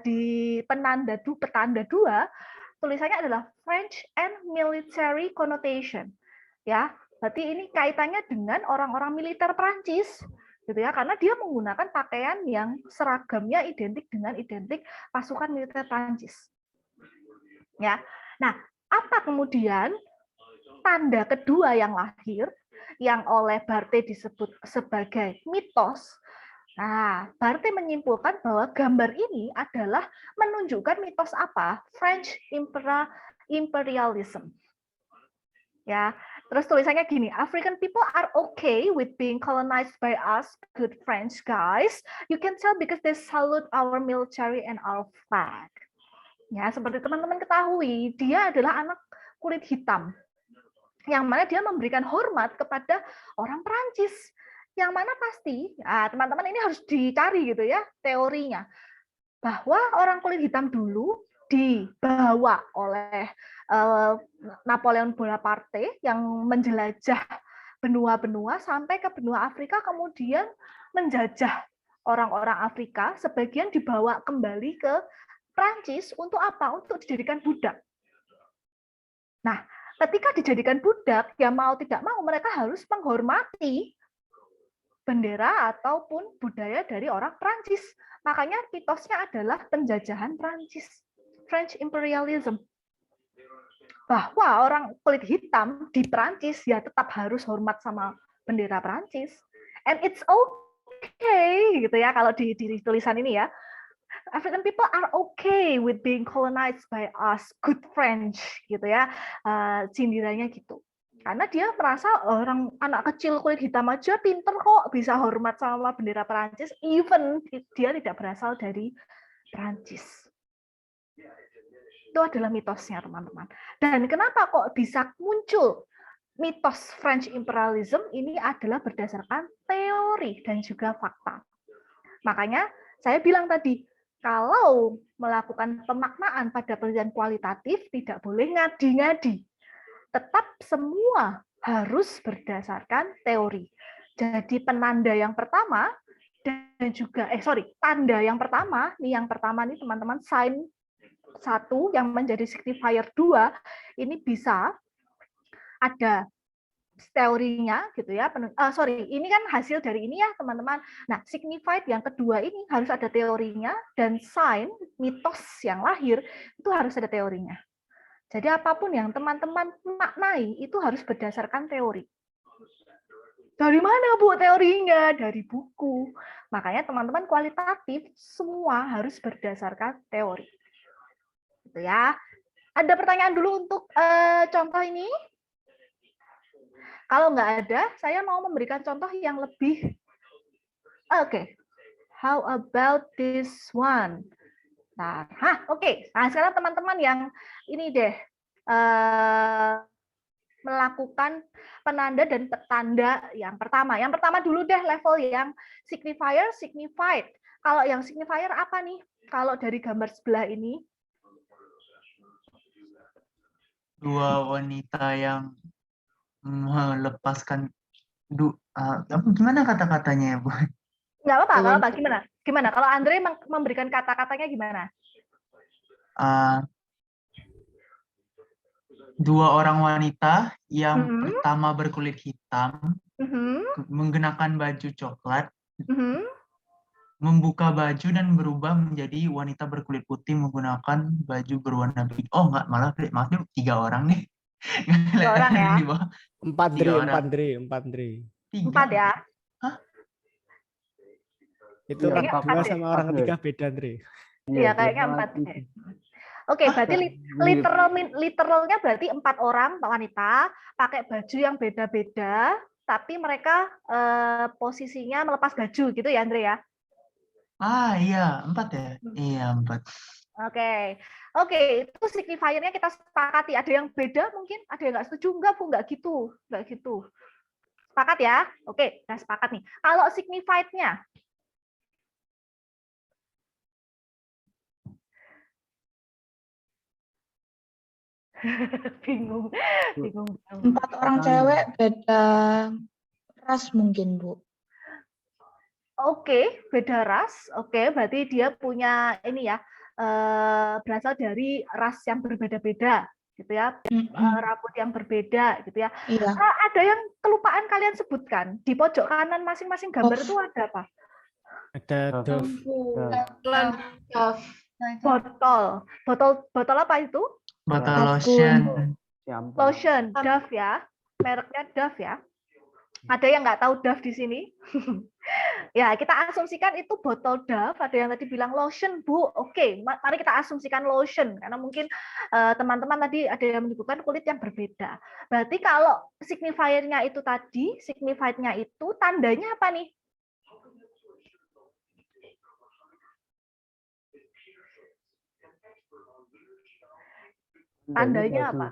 di petanda 2 tulisannya adalah French and military connotation. Ya, berarti ini kaitannya dengan orang-orang militer Prancis. Gitu ya, karena dia menggunakan pakaian yang seragamnya identik dengan identik pasukan militer Prancis. Ya. Nah, apa kemudian tanda kedua yang lahir yang oleh Barthes disebut sebagai mitos? Nah, Barthes menyimpulkan bahwa gambar ini adalah menunjukkan mitos apa? French imperialism. Ya, terus tulisannya gini, African people are okay with being colonized by us, good French guys. You can tell because they salute our military and our flag. Ya, seperti teman-teman ketahui, dia adalah anak kulit hitam, yang mana dia memberikan hormat kepada orang Perancis. Yang mana pasti, teman-teman ini harus dicari gitu ya, teorinya. Bahwa orang kulit hitam dulu dibawa oleh Napoleon Bonaparte yang menjelajah benua-benua sampai ke benua Afrika, kemudian menjajah orang-orang Afrika, sebagian dibawa kembali ke Prancis untuk apa? Untuk dijadikan budak. Nah, ketika dijadikan budak, ya mau tidak mau mereka harus menghormati bendera ataupun budaya dari orang Prancis. Makanya mitosnya adalah penjajahan Prancis, French imperialism. Bahwa orang kulit hitam di Prancis ya tetap harus hormat sama bendera Prancis. And it's okay gitu ya kalau di tulisan ini ya. African people are okay with being colonized by us, good French gitu ya. Sindirannya gitu. Karena dia merasa orang anak kecil kulit hitam aja pinter kok bisa hormat sama bendera Prancis, even dia tidak berasal dari Prancis. Itu adalah mitosnya, teman-teman. Dan kenapa kok bisa muncul mitos French imperialism? Ini adalah berdasarkan teori dan juga fakta. Makanya saya bilang tadi, kalau melakukan pemaknaan pada penelitian kualitatif, tidak boleh ngadi-ngadi. Tetap semua harus berdasarkan teori. Jadi penanda yang pertama, dan juga, tanda yang pertama, nih yang pertama nih teman-teman, sign 1 yang menjadi signifier 2 ini bisa ada teorinya gitu ya. Ini kan hasil dari ini ya teman-teman. Nah, signified yang kedua ini harus ada teorinya, dan sign mitos yang lahir itu harus ada teorinya. Jadi apapun yang teman-teman maknai itu harus berdasarkan teori. Dari mana Bu teorinya? Dari buku. Makanya teman-teman kualitatif semua harus berdasarkan teori. Gitu ya. Ada pertanyaan dulu untuk contoh ini? Kalau nggak ada, saya mau memberikan contoh yang lebih. Oke. How about this one? Nah, oke. Nah, sekarang teman-teman yang ini deh melakukan penanda dan petanda yang pertama. Yang pertama dulu deh level yang signifier, signified. Kalau yang signifier apa nih? Kalau dari gambar sebelah ini. Dua wanita yang melepaskan gimana kata-katanya ya, Bu? Nggak apa-apa, nggak apa-apa. Gimana? Kalau Andre memberikan kata-katanya gimana? Dua orang wanita yang pertama berkulit hitam, menggunakan baju coklat, membuka baju dan berubah menjadi wanita berkulit putih menggunakan baju berwarna biru. Oh enggak, maaf deh, 3 orang nih. 3 orang ya? 4 Dri. 4 ya? Hah? Itu orang kedua sama orang ketiga beda, Dri. Iya, kayaknya 4 deh. Oke, berarti literalnya berarti 4 orang wanita pakai baju yang beda-beda, tapi mereka posisinya melepas baju gitu ya, Andre ya? Iya, 4 ya? Iya, 4. Oke, itu signifiernya kita sepakati. Ada yang beda mungkin? Ada yang nggak setuju? Nggak gitu. Sepakat ya? Oke, kita sepakat nih. Kalau signified-nya, bingung. 4 orang cewek beda ras mungkin, Bu. Oke, beda ras. Oke, berarti dia punya ini ya, berasal dari ras yang berbeda-beda, gitu ya, rambut yang berbeda, gitu ya. Iya. Ada yang kelupaan kalian sebutkan di pojok kanan masing-masing gambar itu ada apa? Ada Dove. Botol apa itu? Botol lotion. Lotion, Dove ya, mereknya Dove ya. Ada yang nggak tahu Dove di sini? Ya, kita asumsikan itu botol Dove. Ada yang tadi bilang lotion, Bu. Oke, mari kita asumsikan lotion. Karena mungkin teman-teman tadi ada yang menyebutkan kulit yang berbeda. Berarti kalau signifiernya itu tadi, signifiednya itu tandanya apa nih? Tandanya apa?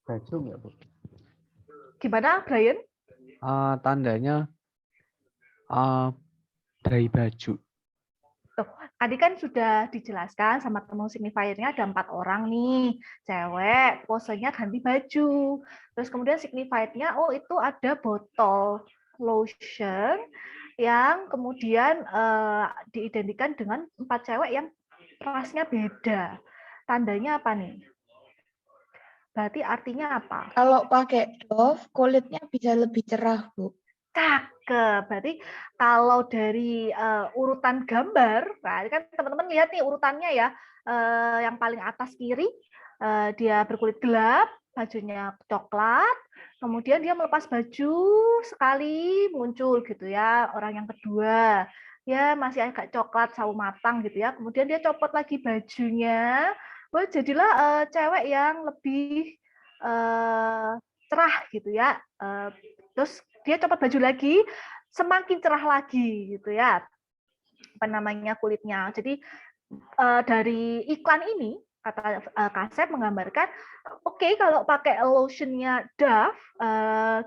Baju nggak, Bu? Gimana, Brian? Tandanya dari baju. Tadi kan sudah dijelaskan sama teman signifiernya ada 4 orang nih, cewek, posenya ganti baju. Terus kemudian signifiernya, oh itu ada botol lotion yang kemudian diidentikan dengan 4 cewek yang rasnya beda. Tandanya apa nih? Berarti artinya apa? Kalau pakai Dove, kulitnya bisa lebih cerah, Bu. Cakep. Berarti kalau dari urutan gambar, nah kan teman-teman lihat nih urutannya ya, yang paling atas kiri dia berkulit gelap, bajunya coklat, kemudian dia melepas baju sekali muncul gitu ya, orang yang kedua ya masih agak coklat sawo matang gitu ya, kemudian dia copot lagi bajunya, jadilah cewek yang lebih cerah gitu ya, terus dia copot baju lagi, semakin cerah lagi gitu ya, apa namanya kulitnya. Jadi dari iklan ini kata Kasep menggambarkan, oke, kalau pakai lotionnya Dove,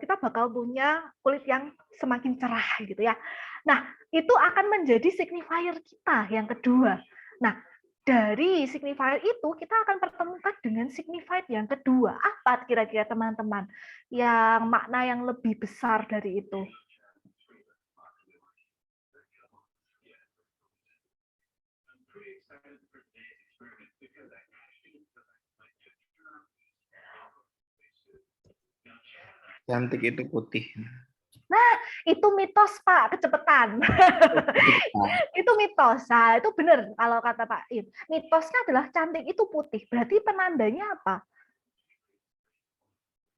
kita bakal punya kulit yang semakin cerah gitu ya. Nah, itu akan menjadi signifier kita yang kedua. Nah, dari signifier itu kita akan pertemukan dengan signified yang kedua. Apa kira-kira teman-teman yang makna yang lebih besar dari itu? Cantik itu putih. Nah, itu mitos, Pak, kecepatan. Itu mitos. Nah, itu benar kalau kata Pak Im. Mitosnya adalah cantik itu putih. Berarti penandanya apa?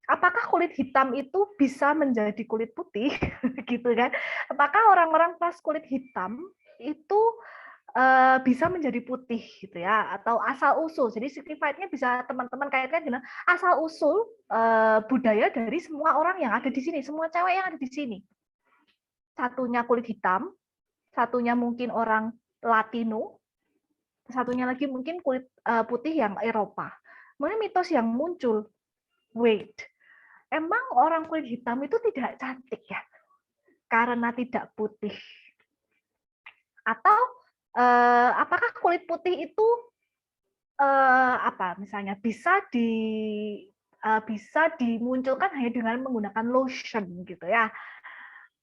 apakah kulit hitam itu bisa menjadi kulit putih gitu kan? Apakah orang-orang pas kulit hitam itu bisa menjadi putih gitu ya, atau asal usul? Jadi signified-nya bisa teman-teman kaitkan dengan asal usul budaya dari semua orang yang ada di sini, semua cewek yang ada di sini. Satunya kulit hitam, satunya mungkin orang Latino, satunya lagi mungkin kulit putih yang Eropa. Kemudian mitos yang muncul, wait, emang orang kulit hitam itu tidak cantik ya? Karena tidak putih. Atau apakah kulit putih itu misalnya bisa dimunculkan hanya dengan menggunakan lotion gitu ya?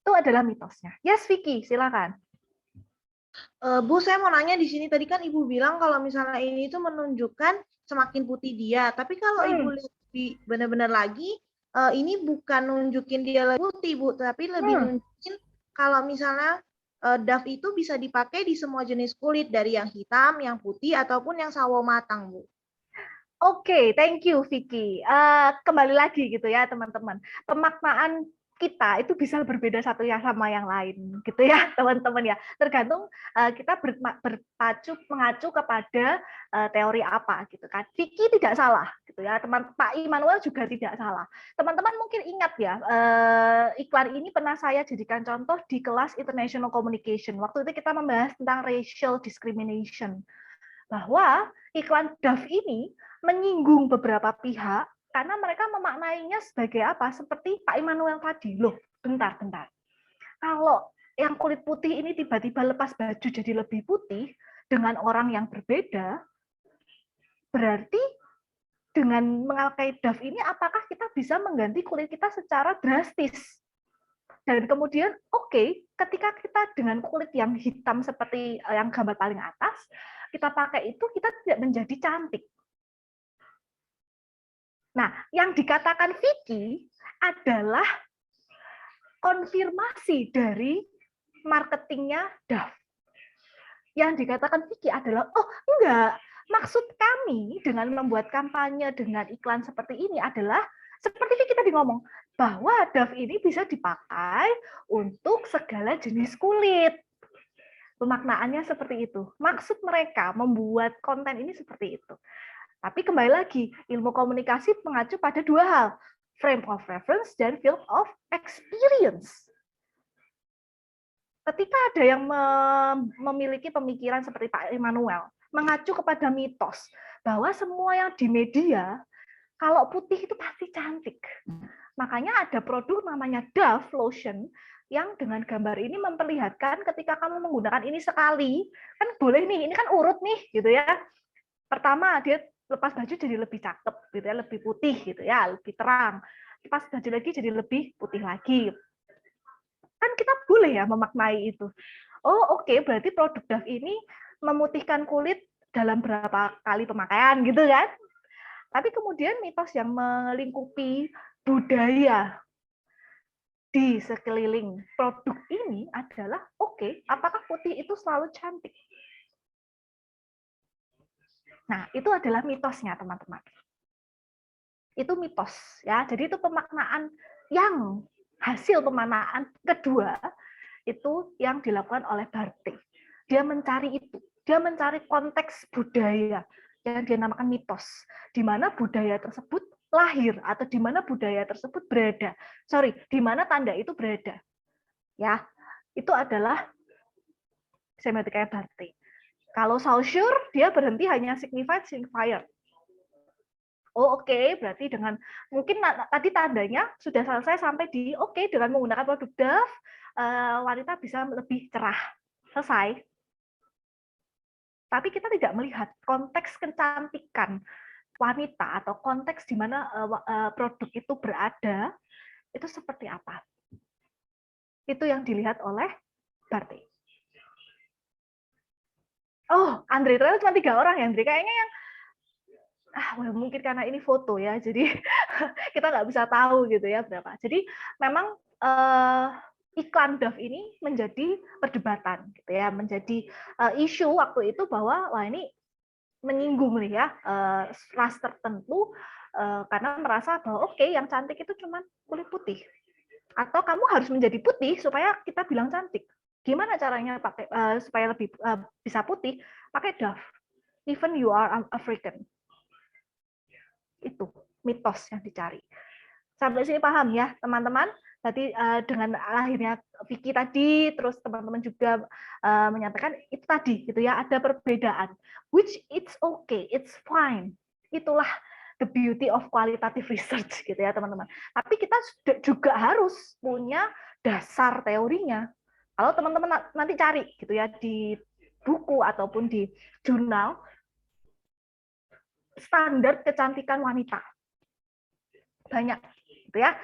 Itu adalah mitosnya. Yes, Vicky, silakan. Bu, saya mau nanya di sini, tadi kan Ibu bilang kalau misalnya ini itu menunjukkan semakin putih dia, tapi kalau Ibu lihat benar-benar lagi, ini bukan nunjukin dia lebih putih, Bu, tapi lebih nunjukin kalau misalnya Dove itu bisa dipakai di semua jenis kulit, dari yang hitam, yang putih, ataupun yang sawo matang, Bu. Oke, thank you, Vicky. Kembali lagi gitu ya, teman-teman. Pemaknaan kita itu bisa berbeda satu yang sama yang lain, gitu ya, teman-teman ya. Tergantung kita mengacu kepada teori apa, gitu kan. Vicky tidak salah, gitu ya. Pak Immanuel juga tidak salah. Teman-teman mungkin ingat ya, iklan ini pernah saya jadikan contoh di kelas International Communication. Waktu itu kita membahas tentang racial discrimination, bahwa iklan Dove ini menyinggung beberapa pihak karena mereka memaknainya sebagai apa? Seperti Pak Immanuel tadi. Loh, bentar. Kalau yang kulit putih ini tiba-tiba lepas baju jadi lebih putih dengan orang yang berbeda, berarti dengan memakai Dove ini apakah kita bisa mengganti kulit kita secara drastis? Dan kemudian, ketika kita dengan kulit yang hitam seperti yang gambar paling atas, kita pakai itu, kita tidak menjadi cantik. Nah, yang dikatakan Vicky adalah konfirmasi dari marketingnya Dove. Yang dikatakan Vicky adalah, oh enggak, maksud kami dengan membuat kampanye dengan iklan seperti ini adalah, seperti Vicky tadi ngomong, bahwa Dove ini bisa dipakai untuk segala jenis kulit. Pemaknaannya seperti itu. Maksud mereka membuat konten ini seperti itu. Tapi kembali lagi, ilmu komunikasi mengacu pada dua hal, frame of reference dan field of experience. Ketika ada yang memiliki pemikiran seperti Pak Immanuel, mengacu kepada mitos, bahwa semua yang di media, kalau putih itu pasti cantik. Makanya ada produk namanya Dove Lotion, yang dengan gambar ini memperlihatkan ketika kamu menggunakan ini sekali, kan boleh nih, ini kan urut nih, gitu ya. Pertama, dia lepas baju jadi lebih cakep, gitu ya, lebih putih, gitu ya, lebih terang. Lepas baju lagi jadi lebih putih lagi. Kan kita boleh ya memaknai itu. Oh, oke, berarti produk Dove ini memutihkan kulit dalam berapa kali pemakaian, gitu kan? Tapi kemudian mitos yang melingkupi budaya di sekeliling produk ini adalah, apakah putih itu selalu cantik? Nah, itu adalah mitosnya, teman-teman. Itu mitos, ya. Jadi itu pemaknaan yang hasil pemaknaan kedua itu yang dilakukan oleh Barthes. Dia mencari itu, dia mencari konteks budaya yang dia namakan mitos, di mana budaya tersebut lahir atau di mana budaya tersebut berada. Di mana tanda itu berada. Ya, itu adalah semiotika Barthes. Kalau Saussure, dia berhenti hanya signified, signifier. Oh, berarti dengan mungkin tadi tandanya sudah selesai sampai di dengan menggunakan produk Dove, wanita bisa lebih cerah. Selesai. Tapi kita tidak melihat konteks kecantikan wanita atau konteks di mana produk itu berada, itu seperti apa. Itu yang dilihat oleh Barthes. Oh, Andre, ternyata cuma 3 orang ya, Andre. Kayaknya yang mungkin karena ini foto ya, jadi kita nggak bisa tahu gitu ya berapa. Jadi memang iklan Dove ini menjadi perdebatan, gitu ya, menjadi isu waktu itu bahwa wah ini menyinggung nih ya ras tertentu karena merasa bahwa oke, yang cantik itu cuma kulit putih. Atau kamu harus menjadi putih supaya kita bilang cantik. Gimana caranya pakai supaya lebih bisa putih? Pakai Dove. Even you are African. Itu mitos yang dicari. Sampai sini paham ya, teman-teman? Tadi dengan akhirnya Vicky tadi, terus teman-teman juga menyampaikan itu tadi, gitu ya, ada perbedaan. Which it's okay, it's fine. Itulah the beauty of qualitative research, gitu ya, teman-teman. Tapi kita juga harus punya dasar teorinya. Kalau teman-teman nanti cari, gitu ya, di buku ataupun di jurnal, standar kecantikan wanita. Banyak, gitu ya.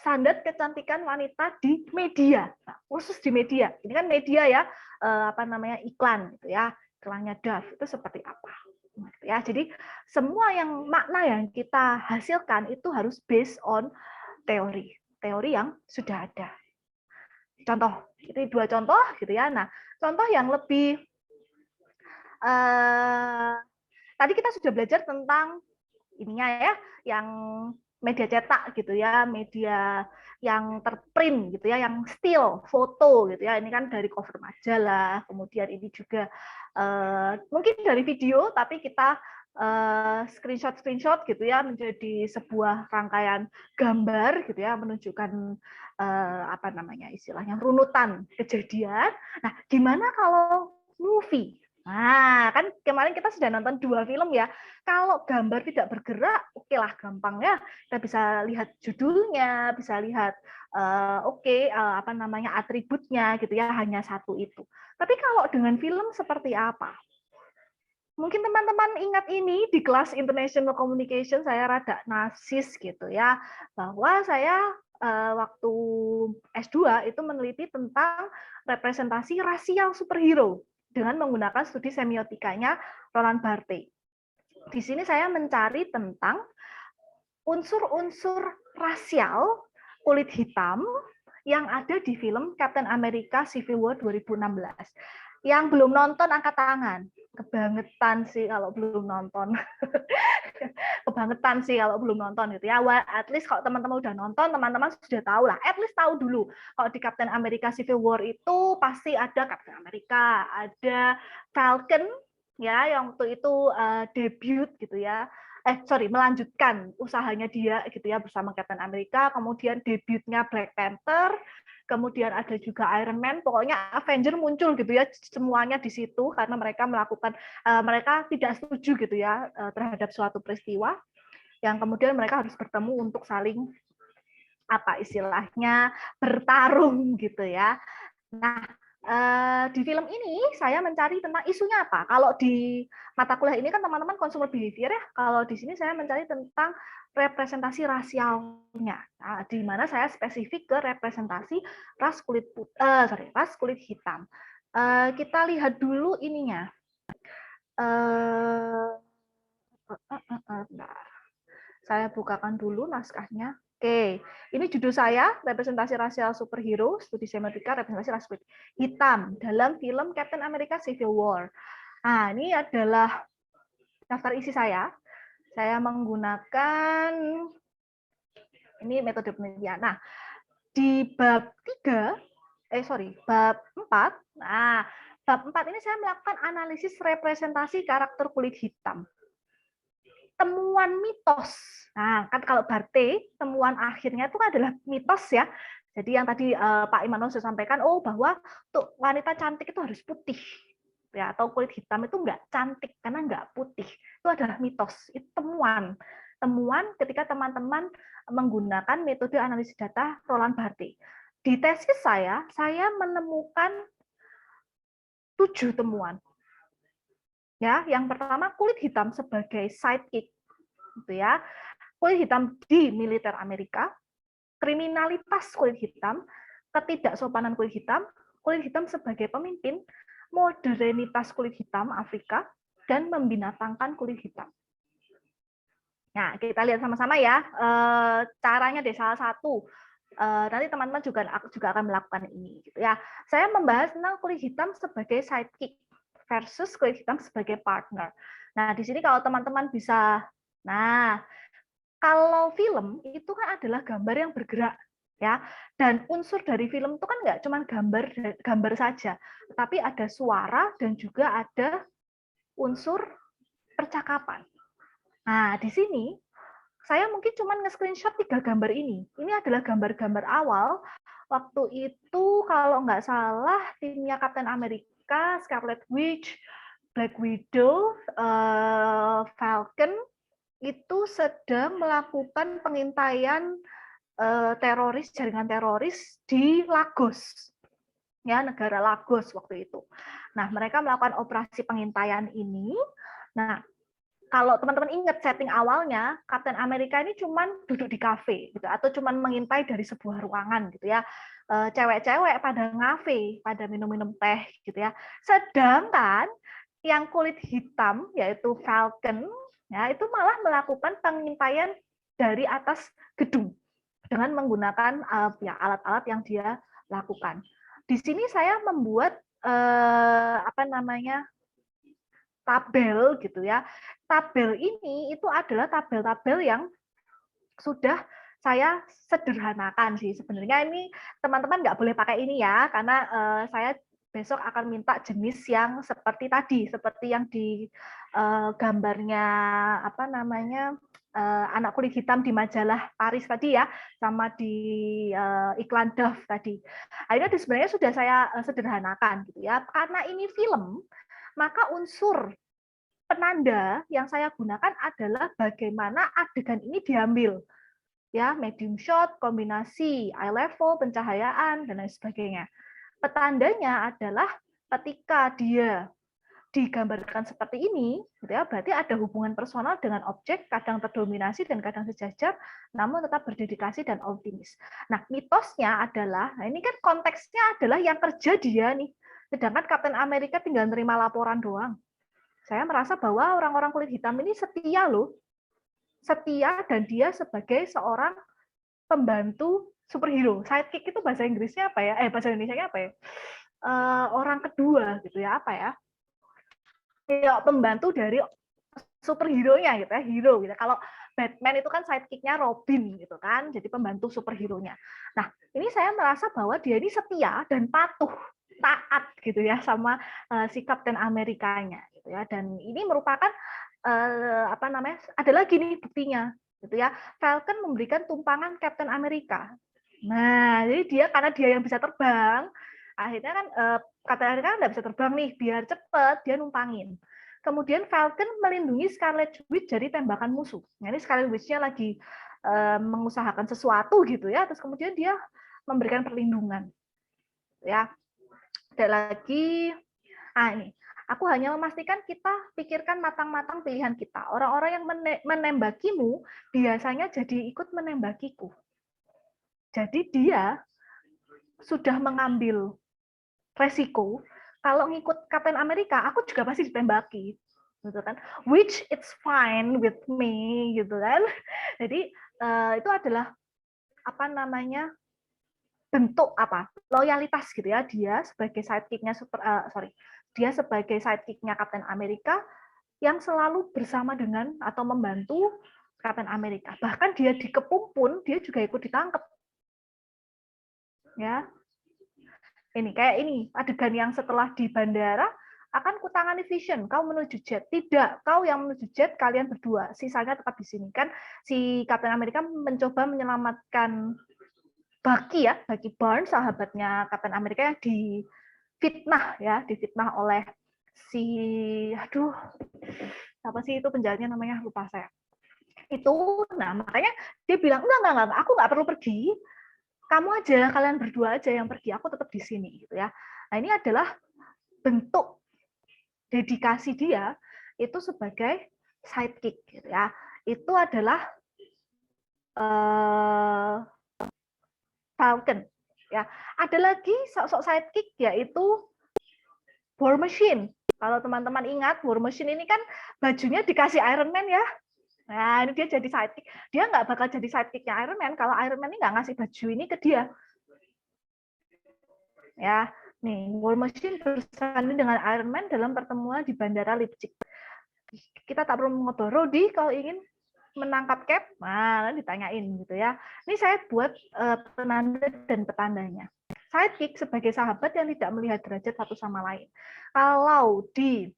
Standar kecantikan wanita di media, nah, khusus di media. Ini kan media ya, iklan, gitu ya, iklannya Dove itu seperti apa? Gitu ya. Jadi semua yang makna yang kita hasilkan itu harus based on teori yang sudah ada. Contoh, ini 2 contoh, gitu ya. Nah, contoh yang lebih tadi kita sudah belajar tentang ininya ya, yang media cetak gitu ya, media yang terprint gitu ya, yang still foto gitu ya. Ini kan dari cover majalah, kemudian ini juga mungkin dari video, tapi kita screenshot gitu ya, menjadi sebuah rangkaian gambar gitu ya, menunjukkan istilahnya runutan kejadian. Nah, gimana kalau movie? Nah, kan kemarin kita sudah nonton 2 film ya. Kalau gambar tidak bergerak, oke lah, gampang ya. Kita bisa lihat judulnya, bisa lihat atributnya gitu ya, hanya satu itu. Tapi kalau dengan film seperti apa? Mungkin teman-teman ingat ini di kelas International Communication saya rada narsis gitu ya, bahwa saya waktu S2 itu meneliti tentang representasi rasial superhero dengan menggunakan studi semiotikanya Roland Barthes. Di sini saya mencari tentang unsur-unsur rasial kulit hitam yang ada di film Captain America Civil War 2016. Yang belum nonton angkat tangan. Kebangetan sih kalau belum nonton. Kebangetan sih kalau belum nonton gitu ya. Well, at least kalau teman-teman udah nonton, teman-teman sudah tahu lah. At least tahu dulu. Kalau di Captain America Civil War itu pasti ada Captain America, ada Falcon ya, yang waktu itu debut gitu ya. Melanjutkan usahanya dia gitu ya bersama Captain America, kemudian debutnya Black Panther, kemudian ada juga Iron Man, pokoknya Avenger muncul gitu ya, semuanya di situ karena mereka mereka tidak setuju gitu ya terhadap suatu peristiwa yang kemudian mereka harus bertemu untuk saling bertarung gitu ya. Nah, di film ini saya mencari tentang isunya apa. Kalau di mata kuliah ini kan teman-teman consumer behavior ya. Kalau di sini saya mencari tentang representasi rasialnya. Nah, di mana saya spesifik ke representasi ras kulit hitam. Kita lihat dulu ininya. Saya bukakan dulu naskahnya. Oke, ini judul saya, representasi rasial superhero, studi semiotika representasi ras kulit hitam dalam film Captain America Civil War. Nah, ini adalah daftar isi saya. Saya menggunakan ini metode penelitian. Nah, di bab 4. Nah, bab 4 ini saya melakukan analisis representasi karakter kulit hitam. Temuan mitos. Nah, kan kalau Barthes, temuan akhirnya itu adalah mitos ya. Jadi yang tadi Pak Immanuel sudah sampaikan, bahwa untuk wanita cantik itu harus putih. Ya, atau kulit hitam itu enggak cantik karena enggak putih. Itu adalah mitos. Itu temuan ketika teman-teman menggunakan metode analisis data Roland Barthes. Di tesis saya menemukan 7 temuan. Ya, yang pertama kulit hitam sebagai sidekick, gitu ya. Kulit hitam di militer Amerika, kriminalitas kulit hitam, ketidaksopanan kulit hitam sebagai pemimpin, modernitas kulit hitam Afrika, dan membinatangkan kulit hitam. Nah, kita lihat sama-sama ya caranya deh salah satu. Nanti teman-teman juga akan melakukan ini, gitu ya. Saya membahas tentang kulit hitam sebagai sidekick versus kulit hitam sebagai partner. Nah, di sini kalau teman-teman bisa, Kalau film itu kan adalah gambar yang bergerak, ya. Dan unsur dari film itu kan nggak cuma gambar saja, tapi ada suara dan juga ada unsur percakapan. Nah, di sini saya mungkin cuma nge-screenshot 3 gambar ini. Ini adalah gambar-gambar awal waktu itu kalau nggak salah timnya Captain America, Scarlet Witch, Black Widow, Falcon itu sedang melakukan pengintaian teroris, jaringan teroris di Lagos, ya, negara Lagos waktu itu. Nah, mereka melakukan operasi pengintaian ini. Nah, kalau teman-teman ingat setting awalnya, Captain America ini cuman duduk di kafe, gitu, atau cuman mengintai dari sebuah ruangan, gitu ya. Cewek-cewek pada ngafe, pada minum-minum teh, gitu ya. Sedangkan yang kulit hitam, yaitu Falcon, ya, itu malah melakukan pengintaian dari atas gedung dengan menggunakan ya, alat-alat yang dia lakukan. Di sini saya membuat tabel gitu ya. Tabel ini itu adalah tabel-tabel yang sudah saya sederhanakan sih. Sebenarnya ini teman-teman nggak boleh pakai ini ya, karena saya besok akan minta jenis yang seperti tadi, seperti yang di gambarnya anak kulit hitam di majalah Paris tadi ya, sama di iklan Dove tadi. Akhirnya sebenarnya sudah saya sederhanakan gitu ya. Karena ini film, maka unsur penanda yang saya gunakan adalah bagaimana adegan ini diambil. Ya, medium shot, kombinasi eye level, pencahayaan dan lain sebagainya. Petandanya adalah ketika dia digambarkan seperti ini, gitu ya, berarti ada hubungan personal dengan objek, kadang terdominasi dan kadang sejajar, namun tetap berdedikasi dan optimis. Nah, mitosnya adalah, nah ini kan konteksnya adalah yang kerja dia nih, sedangkan Captain America tinggal nerima laporan doang. Saya merasa bahwa orang-orang kulit hitam ini setia loh, setia, dan dia sebagai seorang pembantu superhero. Sidekick itu bahasa Inggrisnya apa ya? Bahasa Indonesianya apa ya? Orang kedua gitu ya, apa ya? Ya, pembantu dari superhero-nya gitu ya, hero gitu. Kalau Batman itu kan sidekick-nya Robin gitu kan, jadi pembantu superhero-nya. Nah, ini saya merasa bahwa dia ini setia dan patuh, taat gitu ya sama si Captain Amerikanya gitu ya. Dan ini merupakan ada lagi nih buktinya gitu ya. Falcon memberikan tumpangan Captain America. Nah, jadi dia karena dia yang bisa terbang, akhirnya kan Captain America nggak bisa terbang nih, biar cepet dia numpangin. Kemudian Falcon melindungi Scarlet Witch dari tembakan musuh. Nah, ini Scarlet Witch-nya lagi mengusahakan sesuatu gitu ya, terus kemudian dia memberikan perlindungan. Ya, ada lagi. Ini. Aku hanya memastikan kita pikirkan matang-matang pilihan kita. Orang-orang yang menembakimu biasanya jadi ikut menembakiku. Jadi dia sudah mengambil resiko. Kalau ngikut Captain America, aku juga pasti ditembaki, gitu kan? Which it's fine with me, gitu kan? Jadi itu adalah bentuk loyalitas gitu ya, dia sebagai sidekick-nya dia sebagai sidekick-nya Captain America yang selalu bersama dengan atau membantu Captain America. Bahkan dia dikepung pun dia juga ikut ditangkap. Ya. Ini kayak ini adegan yang setelah di bandara akan kutangani Vision, kau menuju jet. Tidak, kau yang menuju jet, kalian berdua. Sisanya tetap di sini. Kan si Captain America mencoba menyelamatkan Bucky ya, Bucky Barnes, sahabatnya Captain America yang difitnah oleh si apa sih itu penjahatnya namanya, lupa saya. Itu, nah makanya dia bilang enggak, aku nggak perlu pergi, kamu aja, kalian berdua aja yang pergi, aku tetap di sini gitu ya. Nah ini adalah bentuk dedikasi dia itu sebagai sidekick gitu ya. Itu adalah Falcon ya. Ada lagi sosok sidekick yaitu War Machine. Kalau teman-teman ingat, War Machine ini kan bajunya dikasih Iron Man ya. Nah, ini dia jadi sidekick. Dia nggak bakal jadi sidekick-nya Iron Man kalau Iron Man ini nggak ngasih baju ini ke dia. Ya, nih War Machine bersanding dengan Iron Man dalam pertemuan di Bandara Leipzig. Kita tak perlu ngobrol, Rodi, kalau ingin menangkap cap, nah ditanyain gitu ya. Ini saya buat penanda dan petandanya. Sidekick sebagai sahabat yang tidak melihat derajat satu sama lain. Kalau di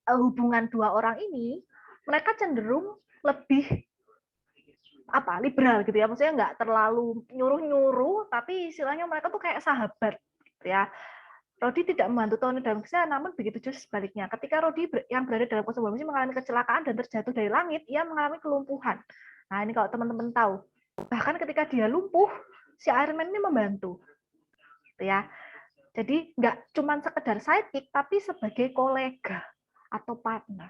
hubungan dua orang ini, mereka cenderung lebih liberal gitu ya, maksudnya nggak terlalu nyuruh-nyuruh, tapi istilahnya mereka tuh kayak sahabat gitu ya. Rodi tidak membantu Tony dalam kisah, namun begitu juga sebaliknya. Ketika Rodi yang berada dalam kondisi mengalami kecelakaan dan terjatuh dari langit, ia mengalami kelumpuhan. Nah, ini kalau teman-teman tahu. Bahkan ketika dia lumpuh, si Iron Man ini membantu. Gitu ya. Jadi nggak cuma sekedar sidekick, tapi sebagai kolega atau partner.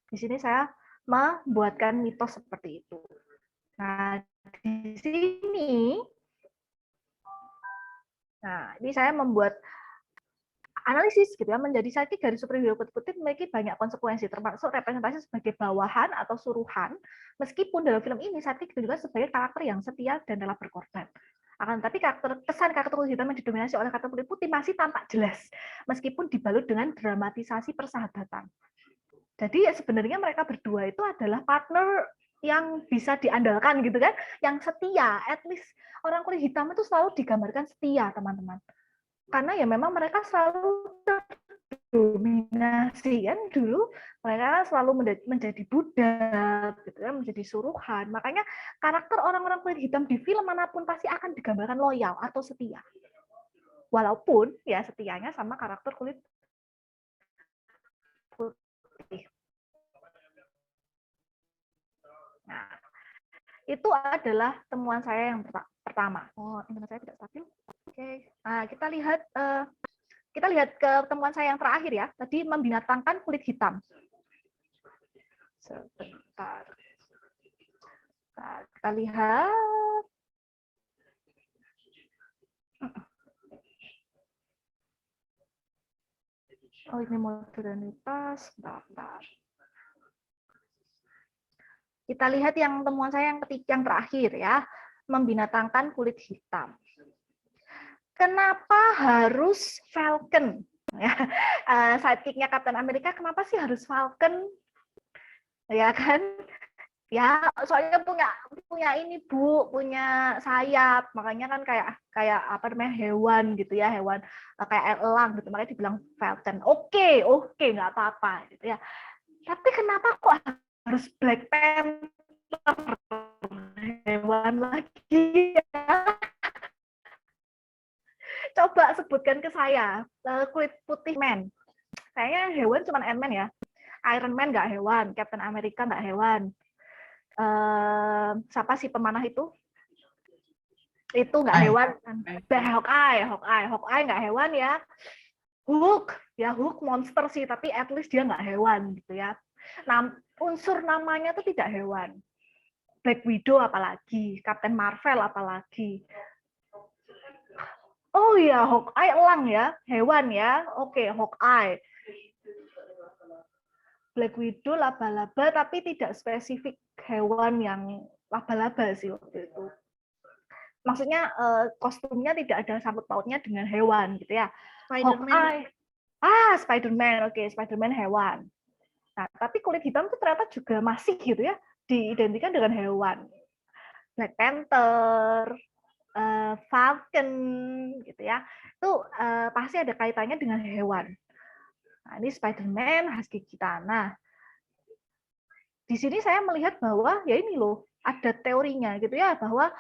Di sini saya membuatkan mitos seperti itu. Nah, di sini, ini saya membuat analisis gitu ya, menjadi sidekick dari superhero kutip-kutip memiliki banyak konsekuensi, termasuk representasi sebagai bawahan atau suruhan, meskipun dalam film ini sidekick juga sebagai karakter yang setia dan rela berkorban. Akan tetapi kesan karakter kulit hitam yang didominasi oleh karakter kulit putih masih tampak jelas, meskipun dibalut dengan dramatisasi persahabatan. Jadi sebenarnya mereka berdua itu adalah partner yang bisa diandalkan gitu kan, yang setia. At least orang kulit hitam itu selalu digambarkan setia, teman-teman. Karena ya memang mereka selalu terdominasi kan, dulu mereka selalu menjadi budak gitu kan, menjadi suruhan. Makanya karakter orang-orang kulit hitam di film manapun pasti akan digambarkan loyal atau setia. Walaupun ya setianya sama karakter kulit putih. Nah, itu adalah temuan saya yang pertama. Oh, internet saya tidak stabil. Oke. Nah, kita lihat ke temuan saya yang terakhir ya. Tadi membinatangkan kulit hitam. Sebentar. Nah, kita lihat. Oh, ini modernitas. Bentar. Kita lihat yang temuan saya yang terakhir ya. Membinatangkan kulit hitam. Kenapa harus Falcon? Sidekick-nya Captain America, kenapa sih harus Falcon? Ya kan? Ya, soalnya punya ini Bu, punya sayap. Makanya kan kayak apa namanya, hewan gitu ya, hewan kayak elang gitu. Makanya dibilang Falcon. Oke, nggak apa-apa gitu ya. Tapi kenapa kok harus Black Panther? Hewan lagi ya. Coba sebutkan ke saya, kulit putih man. Kayaknya hewan cuma Ant-Man ya. Iron Man nggak hewan, Captain America nggak hewan. Siapa sih pemanah itu? Itu nggak hewan. Hawkeye nggak hewan ya. Hulk monster sih, tapi at least dia nggak hewan gitu ya. Nah, unsur namanya tuh tidak hewan. Black Widow apalagi, Captain Marvel apalagi. Oh iya, Hawkeye elang ya, hewan ya. Oke, Hawkeye. Black Widow laba-laba, tapi tidak spesifik hewan yang laba-laba sih waktu itu. Maksudnya kostumnya tidak ada sangkut pautnya dengan hewan gitu ya. Hawkeye. Spider-Man. Oke, Spider-Man hewan. Nah, tapi kulit hitam itu ternyata juga masih gitu ya, diidentikan dengan hewan. Black Panther, Falcon gitu ya, itu pasti ada kaitannya dengan hewan. Nah, ini Spider-Man khas gigi tanah. Di sini saya melihat bahwa ya ini loh, ada teorinya gitu ya, bahwa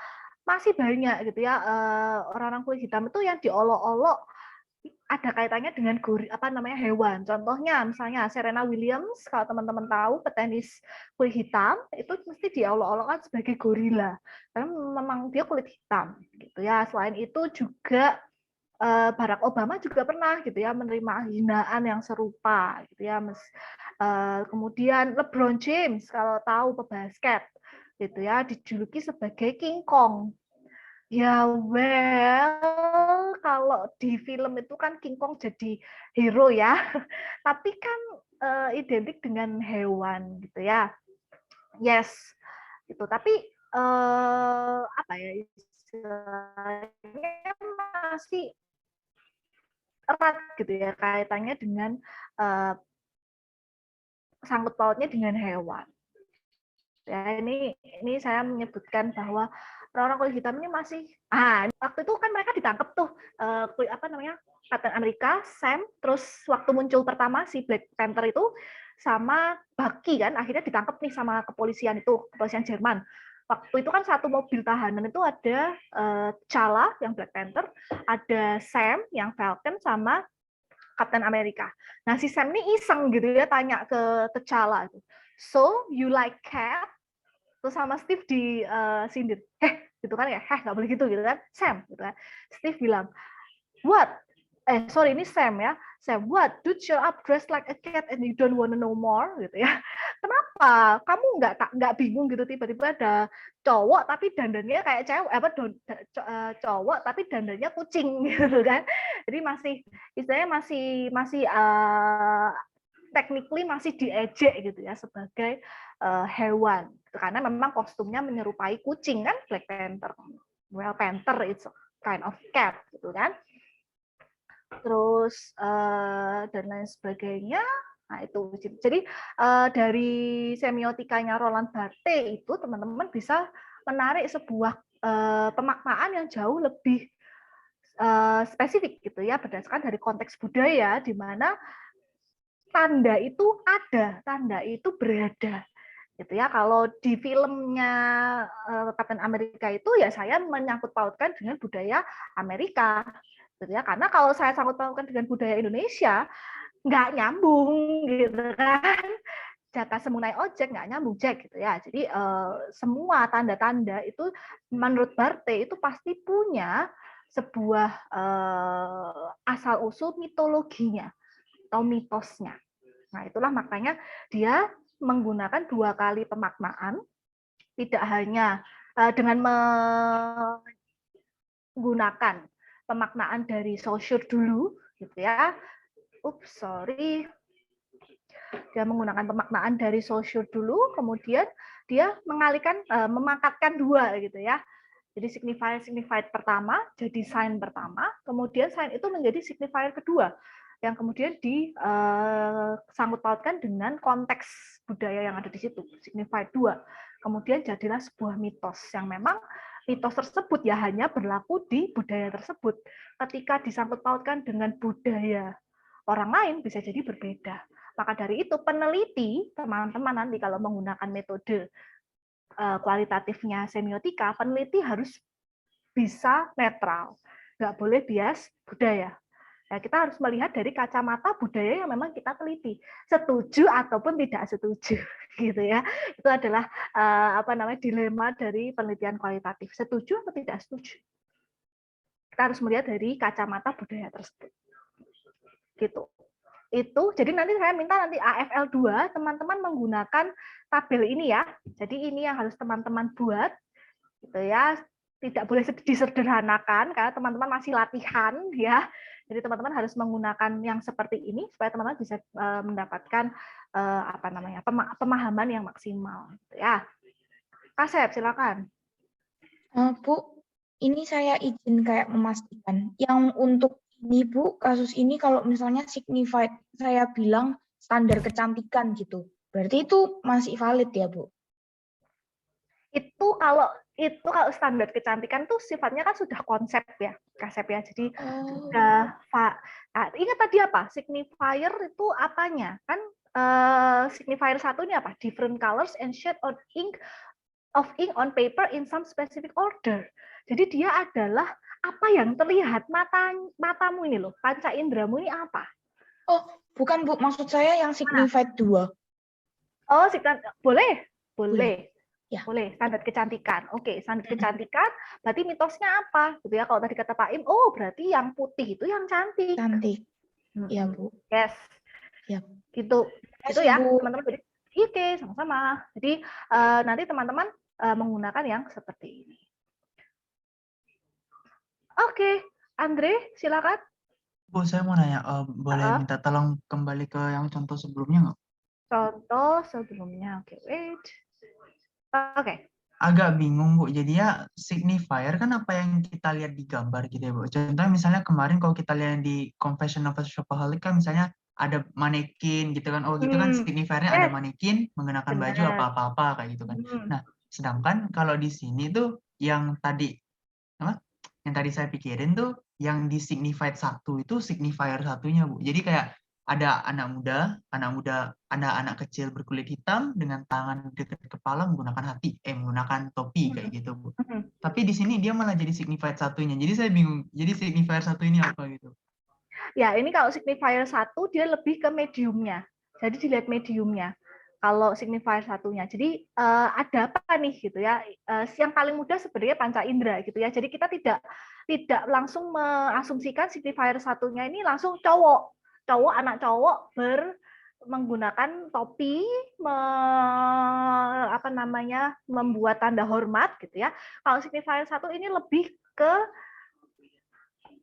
masih banyak gitu ya orang-orang kulit hitam itu yang diolok-olok ada kaitannya dengan hewan. Contohnya misalnya Serena Williams, kalau teman-teman tahu, petenis kulit hitam itu mesti diolok-olokkan sebagai gorila karena memang dia kulit hitam gitu ya. Selain itu juga Barack Obama juga pernah gitu ya menerima hinaan yang serupa gitu ya. Kemudian LeBron James, kalau tahu pebasket gitu ya, dijuluki sebagai King Kong. Ya kalau di film itu kan King Kong jadi hero ya, tapi kan identik dengan hewan gitu ya. Yes, gitu. Tapi istilahnya masih erat gitu ya kaitannya dengan sangkut pautnya dengan hewan. Ya, ini saya menyebutkan bahwa orang-orang kulit hitam ini masih waktu itu kan mereka ditangkap tuh Captain America, Sam, terus waktu muncul pertama si Black Panther itu sama Bucky kan akhirnya ditangkap nih sama kepolisian Jerman. Waktu itu kan satu mobil tahanan itu ada T'Challa yang Black Panther, ada Sam yang Falcon sama Captain America. Nah si Sam ini iseng gitu ya tanya ke T'Challa itu, so you like cat? Terus sama Steve disindir, gitu kan ya, nggak boleh gitu kan, Sam, gitu kan. Steve bilang, what? Ini Sam ya, Sam, what? Dude show up dressed like a cat and you don't wanna know more, gitu ya. Kenapa? Kamu nggak bingung gitu tiba-tiba ada cowok tapi dandannya kayak cewek, cowok tapi dandannya kucing, gitu kan. Jadi istilahnya masih technically masih diejek gitu ya sebagai hewan karena memang kostumnya menyerupai kucing kan, Black Panther. Well, Panther it's kind of cat gitu kan. Terus dan lain sebagainya. Nah itu jadi dari semiotikanya Roland Barthes itu teman-teman bisa menarik sebuah pemaknaan yang jauh lebih spesifik gitu ya berdasarkan dari konteks budaya di mana tanda itu ada, tanda itu berada, gitu ya. Kalau di filmnya Captain America itu ya saya menyangkut pautkan dengan budaya Amerika, gitu ya. Karena kalau saya sangkut pautkan dengan budaya Indonesia nggak nyambung, gitu kan. Jaka semunai ojek nggak nyambung Jack, gitu ya. Jadi semua tanda-tanda itu menurut Barthes itu pasti punya sebuah asal usul mitologinya atau mitosnya. Nah, itulah makanya dia menggunakan 2 kali pemaknaan, tidak hanya dengan menggunakan pemaknaan dari Saussure dulu, gitu ya. Dia menggunakan pemaknaan dari Saussure dulu, kemudian dia memangkatkan 2, gitu ya. Jadi signified pertama jadi sign pertama, kemudian sign itu menjadi signifier kedua yang kemudian disangkut pautkan dengan konteks budaya yang ada di situ, signified 2. Kemudian jadilah sebuah mitos yang memang mitos tersebut ya hanya berlaku di budaya tersebut. Ketika disangkut pautkan dengan budaya orang lain bisa jadi berbeda. Maka dari itu peneliti, teman-teman nanti kalau menggunakan metode kualitatifnya semiotika, peneliti harus bisa netral, nggak boleh bias budaya. Nah, kita harus melihat dari kacamata budaya yang memang kita teliti, setuju ataupun tidak setuju, gitu ya. Itu adalah dilema dari penelitian kualitatif, setuju atau tidak setuju. Kita harus melihat dari kacamata budaya tersebut, gitu. Itu jadi nanti saya minta nanti AFL 2 teman-teman menggunakan tabel ini ya. Jadi ini yang harus teman-teman buat gitu ya. Tidak boleh disederhanakan karena teman-teman masih latihan ya. Jadi teman-teman harus menggunakan yang seperti ini supaya teman-teman bisa mendapatkan pemahaman yang maksimal gitu ya. Kasep silakan. Bu, ini saya izin kayak memastikan yang untuk ini Bu, kasus ini kalau misalnya signified, saya bilang standar kecantikan gitu. Berarti itu masih valid ya, Bu? Itu kalau standar kecantikan tuh sifatnya kan sudah konsep ya, Kasep ya. Jadi sudah ingat tadi apa? Signifier itu apanya? Kan signifier satu ini apa? Different colors and shade of ink on paper in some specific order. Jadi dia adalah apa yang terlihat matamu ini loh, panca indramu ini apa? Oh, bukan Bu, maksud saya yang signified 2. Oh, boleh. Ya. Boleh, standar kecantikan. Oke, standar kecantikan berarti mitosnya apa? Gitu ya. Kalau tadi kata Pak Im, oh berarti yang putih itu yang cantik. Cantik. Iya, Bu. Yes. Ya. Gitu. Itu ya, teman-teman. Oke, sama-sama. Jadi nanti teman-teman menggunakan yang seperti ini. Oke, Andre, silakan. Bu, saya mau nanya, boleh minta tolong kembali ke yang contoh sebelumnya nggak? Contoh sebelumnya, oke, wait. Oke. Agak bingung, Bu. Jadi ya signifier kan apa yang kita lihat di gambar gitu ya, Bu. Contohnya misalnya kemarin kalau kita lihat di Confession of a Shopaholic kan misalnya ada manekin gitu kan. Oh gitu kan signifiernya ada manekin menggunakan baju Benar. apa-apa kayak gitu kan. Nah, sedangkan kalau di sini tuh yang tadi apa? Yang tadi saya pikirin tuh yang di signified 1 itu signifier satunya, Bu. Jadi kayak ada anak muda, ada anak kecil berkulit hitam dengan tangan dekat kepala menggunakan menggunakan topi kayak gitu, Bu. Tapi di sini dia malah jadi signified satunya. Jadi saya bingung. Jadi signifier 1 ini apa gitu? Ya, ini kalau signifier 1 dia lebih ke mediumnya. Jadi dilihat mediumnya. Kalau signifier satunya. Jadi ada apa nih gitu ya. Yang paling mudah sebenarnya panca indera gitu ya. Jadi kita tidak langsung mengasumsikan signifier satunya ini langsung cowok, anak cowok menggunakan topi, membuat tanda hormat gitu ya. Kalau signifier 1 ini lebih ke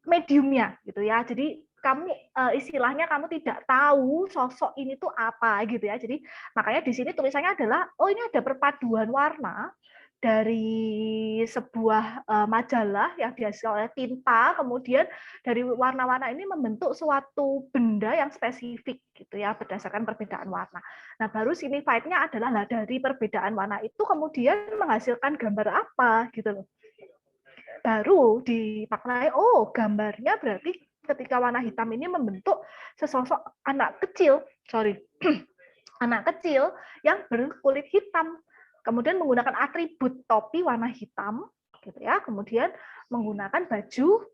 mediumnya gitu ya. Jadi kamu istilahnya kamu tidak tahu sosok ini tuh apa gitu ya. Jadi makanya di sini tulisannya adalah ini ada perpaduan warna dari sebuah majalah yang dihasilkan oleh tinta, kemudian dari warna-warna ini membentuk suatu benda yang spesifik gitu ya berdasarkan perbedaan warna. Nah, baru signified-nya adalah dari perbedaan warna itu kemudian menghasilkan gambar apa gitu loh. Baru dimaknai, gambarnya berarti ketika warna hitam ini membentuk sesosok anak kecil yang berkulit hitam, kemudian menggunakan atribut topi warna hitam, gitu ya, kemudian menggunakan baju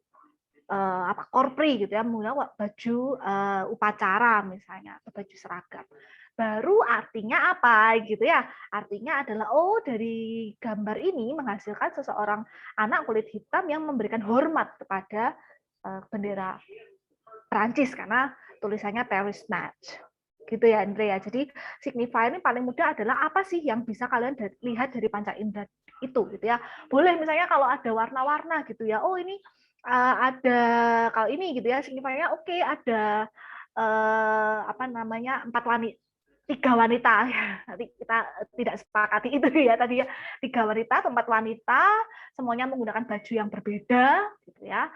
korpri gitu ya, menggunakan baju upacara misalnya atau baju seragam. Baru artinya apa gitu ya? Artinya adalah dari gambar ini menghasilkan seseorang anak kulit hitam yang memberikan hormat kepada bendera Prancis karena tulisannya Paris Match. Gitu ya Andrea. Jadi signifier ini paling mudah adalah apa sih yang bisa kalian lihat dari panca indera itu gitu ya. Boleh misalnya kalau ada warna-warna gitu ya. Ini ada kalau ini gitu ya signifiernya ada 3 wanita. Nanti kita tidak sepakati itu ya tadi ya. 3 wanita, 4 wanita, semuanya menggunakan baju yang berbeda gitu ya.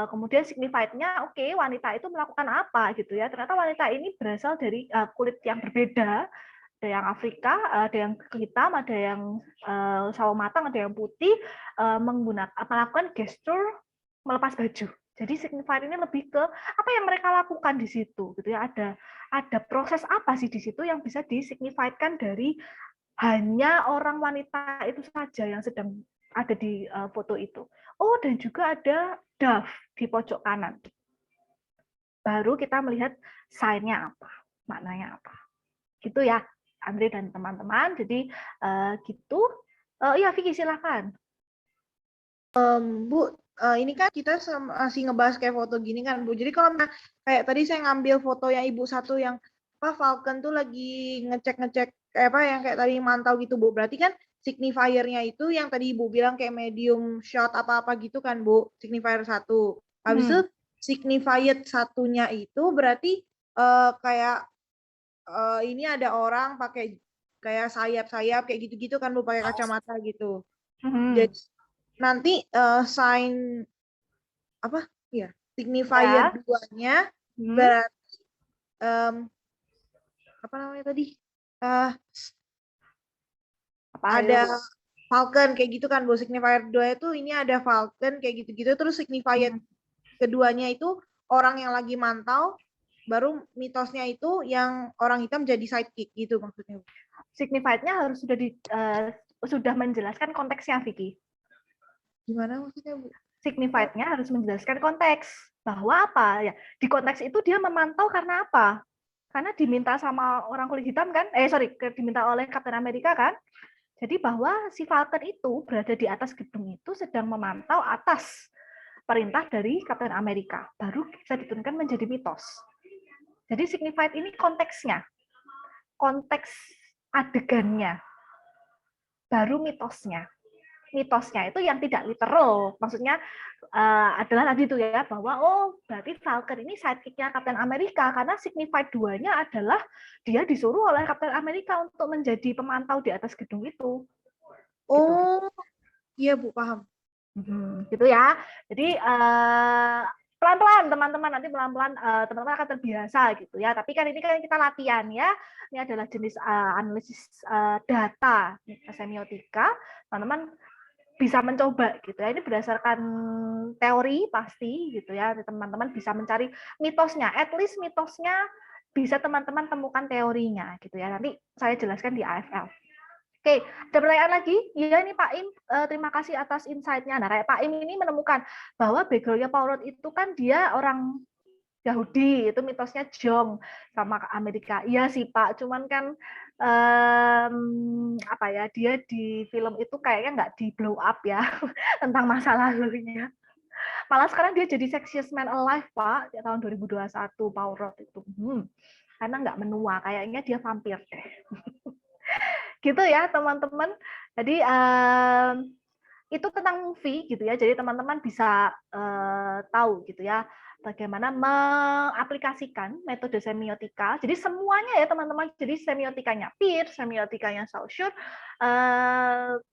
Kemudian signified-nya wanita itu melakukan apa gitu ya. Ternyata wanita ini berasal dari kulit yang berbeda. Ada yang Afrika, ada yang hitam, ada yang sawo matang, ada yang putih, melakukan gestur melepas baju. Jadi signified ini lebih ke apa yang mereka lakukan di situ gitu ya. Ada proses apa sih di situ yang bisa disignifiedkan dari hanya orang wanita itu saja yang sedang ada di foto itu. Dan juga ada dove di pojok kanan. Baru kita melihat sign-nya apa, maknanya apa. Gitu ya, Andre dan teman-teman. Jadi gitu. Iya, Vicky silakan. Bu, ini kan kita masih ngebahas kayak foto gini kan, Bu. Jadi kalau kayak tadi saya ngambil foto yang Ibu satu yang Falcon tuh lagi ngecek yang kayak tadi mantau gitu, Bu. Berarti kan signifier-nya itu yang tadi Ibu bilang kayak medium shot apa-apa gitu kan, Bu. Signifier 1. Habis itu signified satunya itu berarti kayak ini ada orang pakai kayak sayap-sayap kayak gitu-gitu kan, Bu, pakai kacamata gitu. Jadi nanti sign signifier 2-nya berarti apa namanya tadi? Ada Falcon kayak gitu kan, Bu. Signifier 2 itu ini ada Falcon kayak gitu-gitu, terus signifier keduanya itu orang yang lagi mantau, baru mitosnya itu yang orang hitam jadi sidekick gitu maksudnya. Signified-nya harus sudah menjelaskan konteksnya, Vicky. Gimana maksudnya, Bu? Signified-nya harus menjelaskan konteks. Bahwa apa? Ya, di konteks itu dia memantau karena apa? Karena diminta sama orang kulit hitam kan? Diminta oleh Kapten Amerika kan? Jadi bahwa si Falcon itu berada di atas gedung itu sedang memantau atas perintah dari Kapten Amerika. Baru bisa diturunkan menjadi mitos. Jadi signified ini konteksnya. Konteks adegannya. Baru mitosnya. Mitosnya itu yang tidak literal. Maksudnya adalah tadi itu ya, bahwa berarti Falcon ini sidekick-nya Kapten Amerika, karena signified 2-nya adalah dia disuruh oleh Kapten Amerika untuk menjadi pemantau di atas gedung itu. Gitu. Iya Bu, paham. Gitu ya. Jadi pelan-pelan pelan-pelan teman-teman, nanti pelan-pelan teman-teman akan terbiasa gitu ya. Tapi kan ini kan kita latihan ya. Ini adalah jenis analisis data semiotika. Teman-teman bisa mencoba gitu ya. Ini berdasarkan teori pasti gitu ya. Teman-teman bisa mencari mitosnya, at least mitosnya bisa teman-teman temukan teorinya gitu ya. Nanti saya jelaskan di AFL. Oke, ada pertanyaan lagi? Ya, ini Pak Im, terima kasih atas insight-nya. Nah, kayak Pak Im ini menemukan bahwa background-nya Paul Roth itu kan dia orang Yahudi, itu mitosnya Jong sama Amerika. Iya sih Pak, cuman kan apa ya, dia di film itu kayaknya nggak di blow up ya tentang masa lalunya. Malah sekarang dia jadi Sexiest Man Alive Pak, di tahun 2021 Paul Roth itu. Karena nggak menua, kayaknya dia vampir deh. Gitu ya teman-teman. Jadi itu tentang movie gitu ya. Jadi teman-teman bisa tahu gitu ya bagaimana mengaplikasikan metode semiotika. Jadi semuanya ya teman-teman. Jadi semiotikanya Peirce, semiotikanya Saussure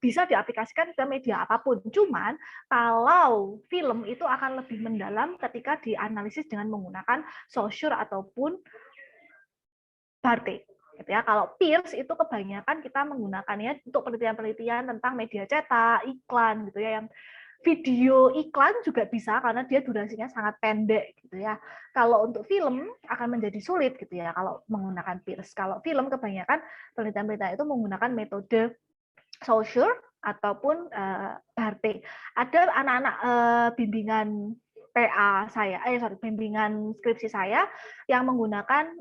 bisa diaplikasikan ke media apapun. Cuman kalau film itu akan lebih mendalam ketika dianalisis dengan menggunakan Saussure ataupun Barthes. Gitu ya. Kalau Peirce itu kebanyakan kita menggunakannya untuk penelitian-penelitian tentang media cetak, iklan gitu ya, yang video iklan juga bisa karena dia durasinya sangat pendek gitu ya. Kalau untuk film akan menjadi sulit gitu ya kalau menggunakan Peirce. Kalau film kebanyakan penelitian-penelitian itu menggunakan metode Saussure ataupun Barthes. Ada anak-anak bimbingan PA saya, bimbingan skripsi saya yang menggunakan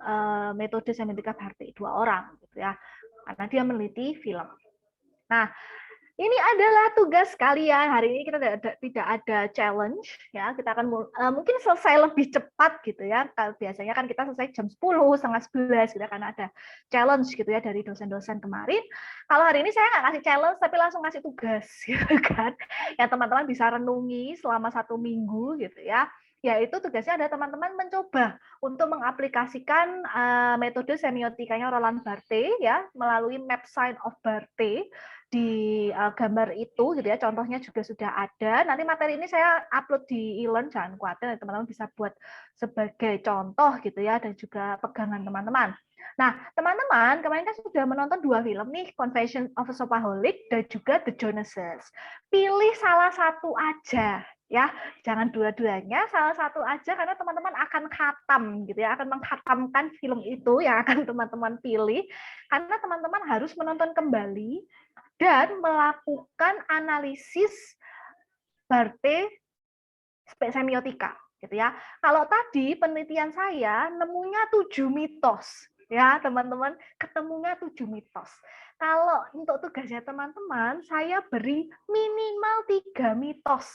metode semiotika Barthes, 2 orang gitu ya, karena dia meneliti film. Nah, ini adalah tugas kalian. Hari ini kita tidak ada challenge ya. Kita akan mungkin selesai lebih cepat gitu ya. Biasanya kan kita selesai jam 10, setengah 11 gitu karena ada challenge gitu ya dari dosen-dosen kemarin. Kalau hari ini saya nggak kasih challenge tapi langsung kasih tugas gitu kan. Yang teman-teman bisa renungi selama 1 minggu gitu ya. Yaitu tugasnya ada teman-teman mencoba untuk mengaplikasikan metode semiotikanya Roland Barthes ya melalui map sign of Barthes di gambar itu gitu ya. Contohnya juga sudah ada. Nanti materi ini saya upload di e-learn, jangan khawatir, teman-teman bisa buat sebagai contoh gitu ya dan juga pegangan teman-teman. Nah, teman-teman kemarin kan sudah menonton 2 film nih, Confession of a Shopaholic dan juga The Joneses. Pilih salah satu aja ya, jangan dua-duanya, salah satu aja karena teman-teman akan khatam gitu ya, akan mengkhatamkan film itu yang akan teman-teman pilih karena teman-teman harus menonton kembali dan melakukan analisis Barthes semiotika gitu ya. Kalau tadi penelitian saya nemunya 7 mitos ya, teman-teman, ketemunya 7 mitos. Kalau untuk tugasnya teman-teman, saya beri minimal 3 mitos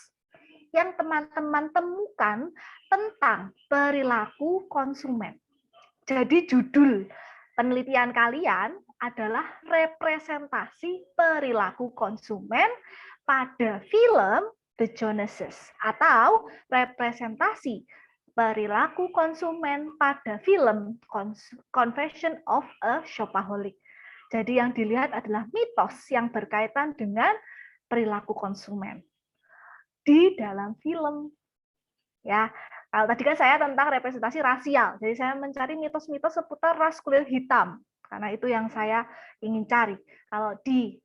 yang teman-teman temukan tentang perilaku konsumen. Jadi judul penelitian kalian adalah representasi perilaku konsumen pada film The Joneses atau representasi perilaku konsumen pada film Confession of a Shopaholic. Jadi yang dilihat adalah mitos yang berkaitan dengan perilaku konsumen di dalam film. Ya, kalau tadi kan saya tentang representasi rasial, jadi saya mencari mitos-mitos seputar ras kulit hitam, karena itu yang saya ingin cari. Kalau di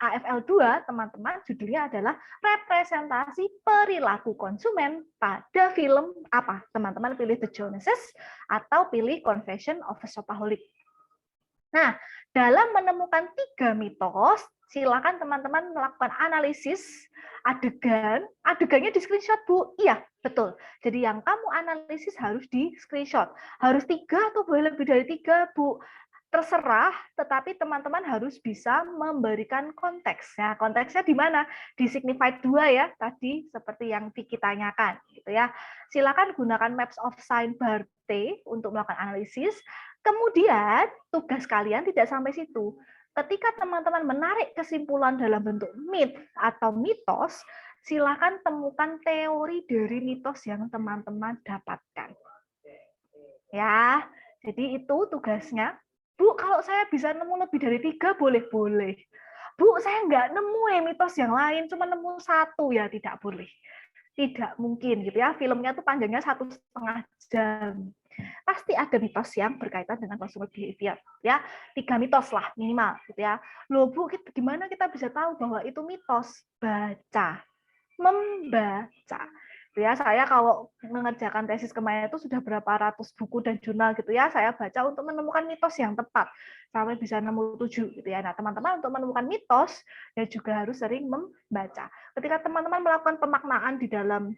AFL 2, teman-teman, judulnya adalah representasi perilaku konsumen pada film apa? Teman-teman pilih The Joneses atau pilih Confession of a Shopaholic. Nah, dalam menemukan 3 mitos, silakan teman-teman melakukan analisis adegannya di screenshot Bu. Iya, betul. Jadi yang kamu analisis harus di screenshot. Harus 3 atau boleh lebih dari 3 Bu. Terserah, tetapi teman-teman harus bisa memberikan konteks. Nah, konteksnya di mana? Di Signified 2 ya, tadi seperti yang Vicky tanyakan gitu ya. Silakan gunakan Maps of Sign Barthes untuk melakukan analisis. Kemudian tugas kalian tidak sampai situ. Ketika teman-teman menarik kesimpulan dalam bentuk myth atau mitos, silakan temukan teori dari mitos yang teman-teman dapatkan. Ya, jadi itu tugasnya. Bu, kalau saya bisa nemu lebih dari 3, boleh-boleh. Bu, saya nggak nemu mitos yang lain, cuma nemu 1, ya tidak boleh. Tidak mungkin gitu ya. Filmnya tuh panjangnya 1,5 jam. Pasti ada mitos yang berkaitan dengan consumer behavior ya. 3 mitos lah minimal gitu ya. Loh Bu, gimana kita bisa tahu bahwa itu mitos? Baca, membaca. Ya, saya kalau mengerjakan tesis kemarin itu sudah berapa ratus buku dan jurnal gitu ya, saya baca untuk menemukan mitos yang tepat sampai bisa nemu 7 gitu ya. Nah, teman-teman untuk menemukan mitos ya juga harus sering membaca. Ketika teman-teman melakukan pemaknaan di dalam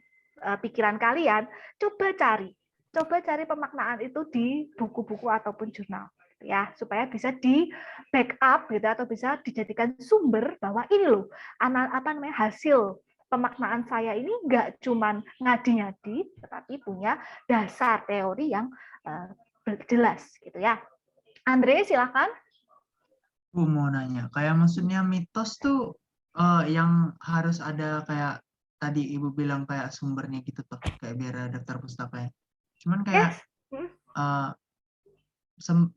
pikiran kalian, coba cari pemaknaan itu di buku-buku ataupun jurnal ya, supaya bisa di backup gitu atau bisa dijadikan sumber bahwa ini loh hasil pemaknaan saya ini nggak cuman ngadi-ngadi, tetapi punya dasar teori yang jelas gitu ya. Andre, silakan. Bu mau nanya, kayak maksudnya mitos tuh yang harus ada kayak tadi Ibu bilang kayak sumbernya gitu tuh, kayak biar ada daftar pustakanya. Cuman kayak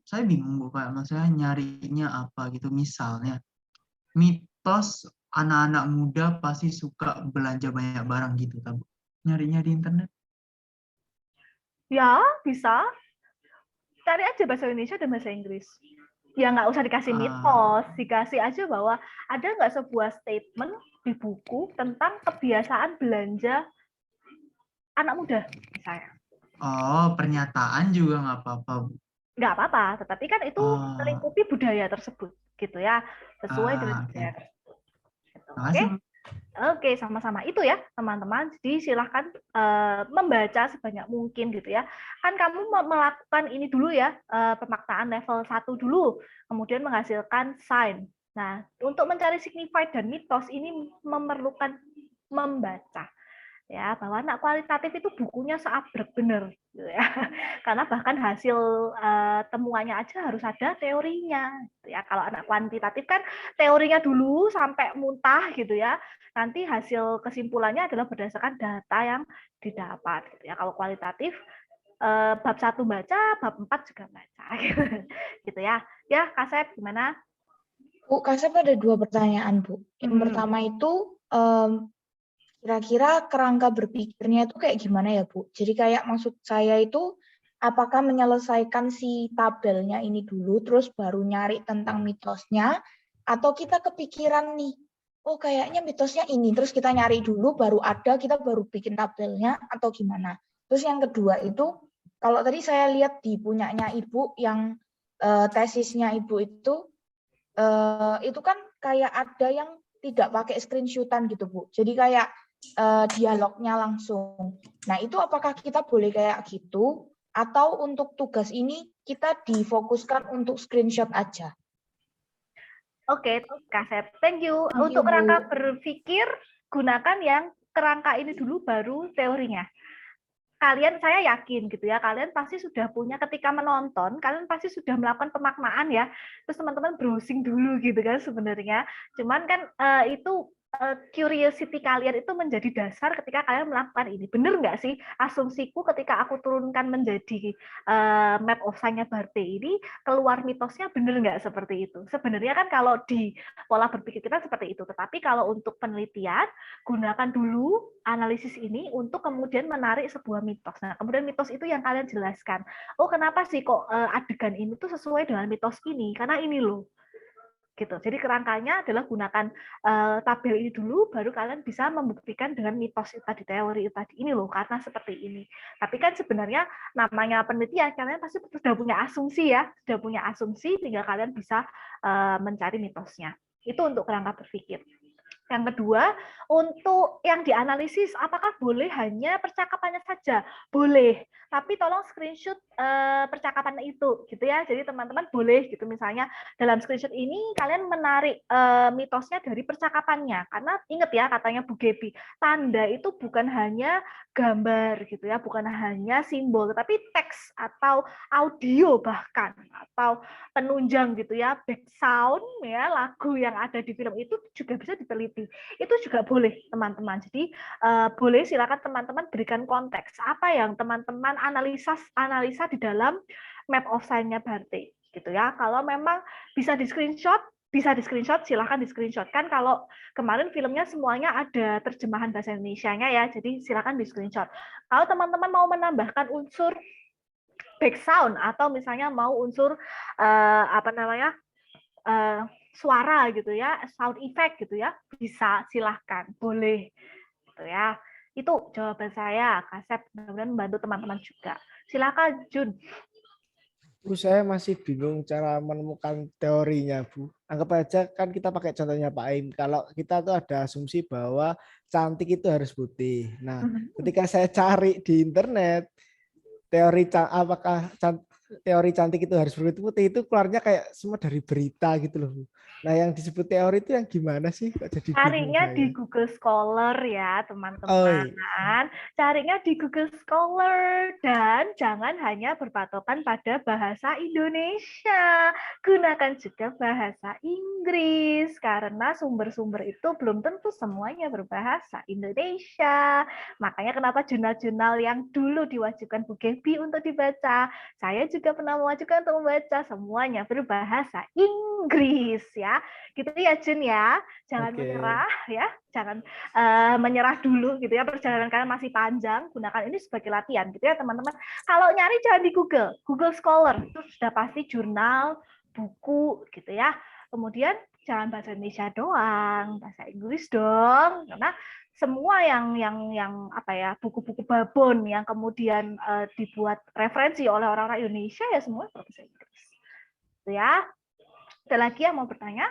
saya bingung Bu, kayak maksudnya nyarinya apa gitu. Misalnya mitos anak-anak muda pasti suka belanja banyak barang gitu, Bu. Nyarinya di internet? Ya, bisa. Cari aja bahasa Indonesia dan bahasa Inggris. Ya nggak usah dikasih mitos, dikasih aja bahwa ada nggak sebuah statement di buku tentang kebiasaan belanja anak muda, misalnya. Oh, pernyataan juga nggak apa-apa, Bu. Nggak apa-apa, tetapi kan itu melingkupi budaya tersebut, gitu ya, sesuai dengan budaya tersebut. Oke, oke, sama-sama itu ya, teman-teman. Jadi silahkan membaca sebanyak mungkin gitu ya. Kan kamu melakukan ini dulu ya, pemaknaan level 1 dulu, kemudian menghasilkan sign. Nah, untuk mencari signified dan mitos ini memerlukan membaca. Ya, bahwa anak kualitatif itu bukunya seabrek bener gitu ya. Karena bahkan hasil temuannya aja harus ada teorinya gitu ya. Kalau anak kuantitatif kan teorinya dulu sampai muntah gitu ya. Nanti hasil kesimpulannya adalah berdasarkan data yang didapat gitu ya. Kalau kualitatif bab 1 baca, bab 4 juga baca gitu ya. Ya, Kasep gimana? Bu, Kasep ada 2 pertanyaan, Bu. Yang pertama itu kira-kira kerangka berpikirnya itu kayak gimana ya, Bu? Jadi kayak maksud saya itu apakah menyelesaikan si tabelnya ini dulu terus baru nyari tentang mitosnya, atau kita kepikiran nih, oh kayaknya mitosnya ini, terus kita nyari dulu baru ada, kita baru bikin tabelnya, atau gimana? Terus yang kedua itu, kalau tadi saya lihat di punyanya Ibu yang tesisnya Ibu itu kan kayak ada yang tidak pakai screenshotan gitu, Bu. Jadi kayak dialognya langsung. Nah, itu apakah kita boleh kayak gitu atau untuk tugas ini kita difokuskan untuk screenshot aja? Oke, Kasep. Thank you. Untuk kerangka berpikir, gunakan yang kerangka ini dulu baru teorinya. Kalian, saya yakin gitu ya, kalian pasti sudah punya ketika menonton, kalian pasti sudah melakukan pemaknaan ya. Terus teman-teman browsing dulu gitu kan sebenarnya. Cuman kan itu curiosity kalian itu menjadi dasar ketika kalian melakukan ini. Bener nggak sih asumsiku ketika aku turunkan menjadi map of sign-nya Barte ini, keluar mitosnya bener nggak seperti itu? Sebenarnya kan kalau di pola berpikir kita seperti itu. Tetapi kalau untuk penelitian, gunakan dulu analisis ini untuk kemudian menarik sebuah mitos. Nah, kemudian mitos itu yang kalian jelaskan. Oh, kenapa sih kok adegan ini tuh sesuai dengan mitos ini? Karena ini loh. Gitu. Jadi kerangkanya adalah gunakan tabel ini dulu, baru kalian bisa membuktikan dengan mitos tadi, teori tadi ini loh, karena seperti ini. Tapi kan sebenarnya namanya penelitian, kalian pasti sudah punya asumsi ya, sudah punya asumsi, tinggal kalian bisa mencari mitosnya. Itu untuk kerangka berpikir. Yang kedua, untuk yang dianalisis, apakah boleh hanya percakapannya saja? Boleh, tapi tolong screenshot percakapan itu, gitu ya. Jadi teman-teman boleh, gitu misalnya dalam screenshot ini kalian menarik mitosnya dari percakapannya, karena ingat ya katanya Bu Gebi, tanda itu bukan hanya gambar, gitu ya, bukan hanya simbol, tapi teks atau audio bahkan atau penunjang, gitu ya, back sound ya, lagu yang ada di film itu juga bisa diteliti. Itu juga boleh teman-teman. Jadi boleh silakan teman-teman berikan konteks apa yang teman-teman analisa di dalam map of sign-nya Barte gitu ya. Kalau memang bisa di screenshot bisa di screenshot, silahkan di screenshot. Kan kalau kemarin filmnya semuanya ada terjemahan bahasa Indonesianya ya, jadi silahkan di screenshot. Kalau teman-teman mau menambahkan unsur background atau misalnya mau unsur suara gitu ya, sound effect gitu ya, bisa silahkan, boleh gitu ya. Itu jawaban saya, Kasep, mudah-mudahan membantu teman-teman juga. Silakan Jun. Bu, saya masih bingung cara menemukan teorinya, Bu. Anggap aja kan kita pakai contohnya Pak Aim. Kalau kita tuh ada asumsi bahwa cantik itu harus putih. Nah, ketika saya cari di internet, teori cantik itu harus berkulit putih, itu keluarnya kayak semua dari berita gitu loh, Bu. Nah, yang disebut teori itu yang gimana sih? Kok jadi bingung Carinya saya? di Google Scholar ya, Oh, teman-teman. iya. Carinya di Google Scholar dan jangan hanya berpatokan pada bahasa Indonesia. Gunakan juga bahasa Inggris karena sumber-sumber itu belum tentu semuanya berbahasa Indonesia. Makanya kenapa jurnal-jurnal yang dulu diwajibkan Bu Gebi untuk dibaca, saya juga pernah mewajibkan untuk membaca, semuanya berbahasa Inggris ya. Gitu ya Jun ya. Jangan menyerah ya, jangan menyerah dulu gitu ya, perjalanan kalian masih panjang, gunakan ini sebagai latihan gitu ya teman-teman. Kalau nyari jangan di Google Scholar, itu sudah pasti jurnal, buku gitu ya. Kemudian jangan bahasa Indonesia doang, bahasa Inggris dong, karena semua yang buku-buku babon yang kemudian dibuat referensi oleh orang-orang Indonesia ya semua berbahasa Inggris. Gitu ya. Ada lagi yang mau bertanya?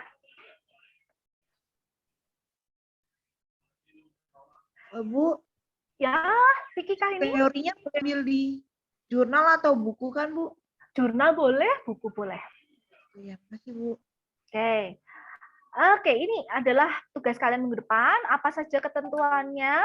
Bu, ya, Vicky kah ini? Teorinya ambil di jurnal atau buku kan, Bu? Jurnal boleh, buku boleh. Iya, makasih, Bu. Oke, ini adalah tugas kalian minggu depan. Apa saja ketentuannya?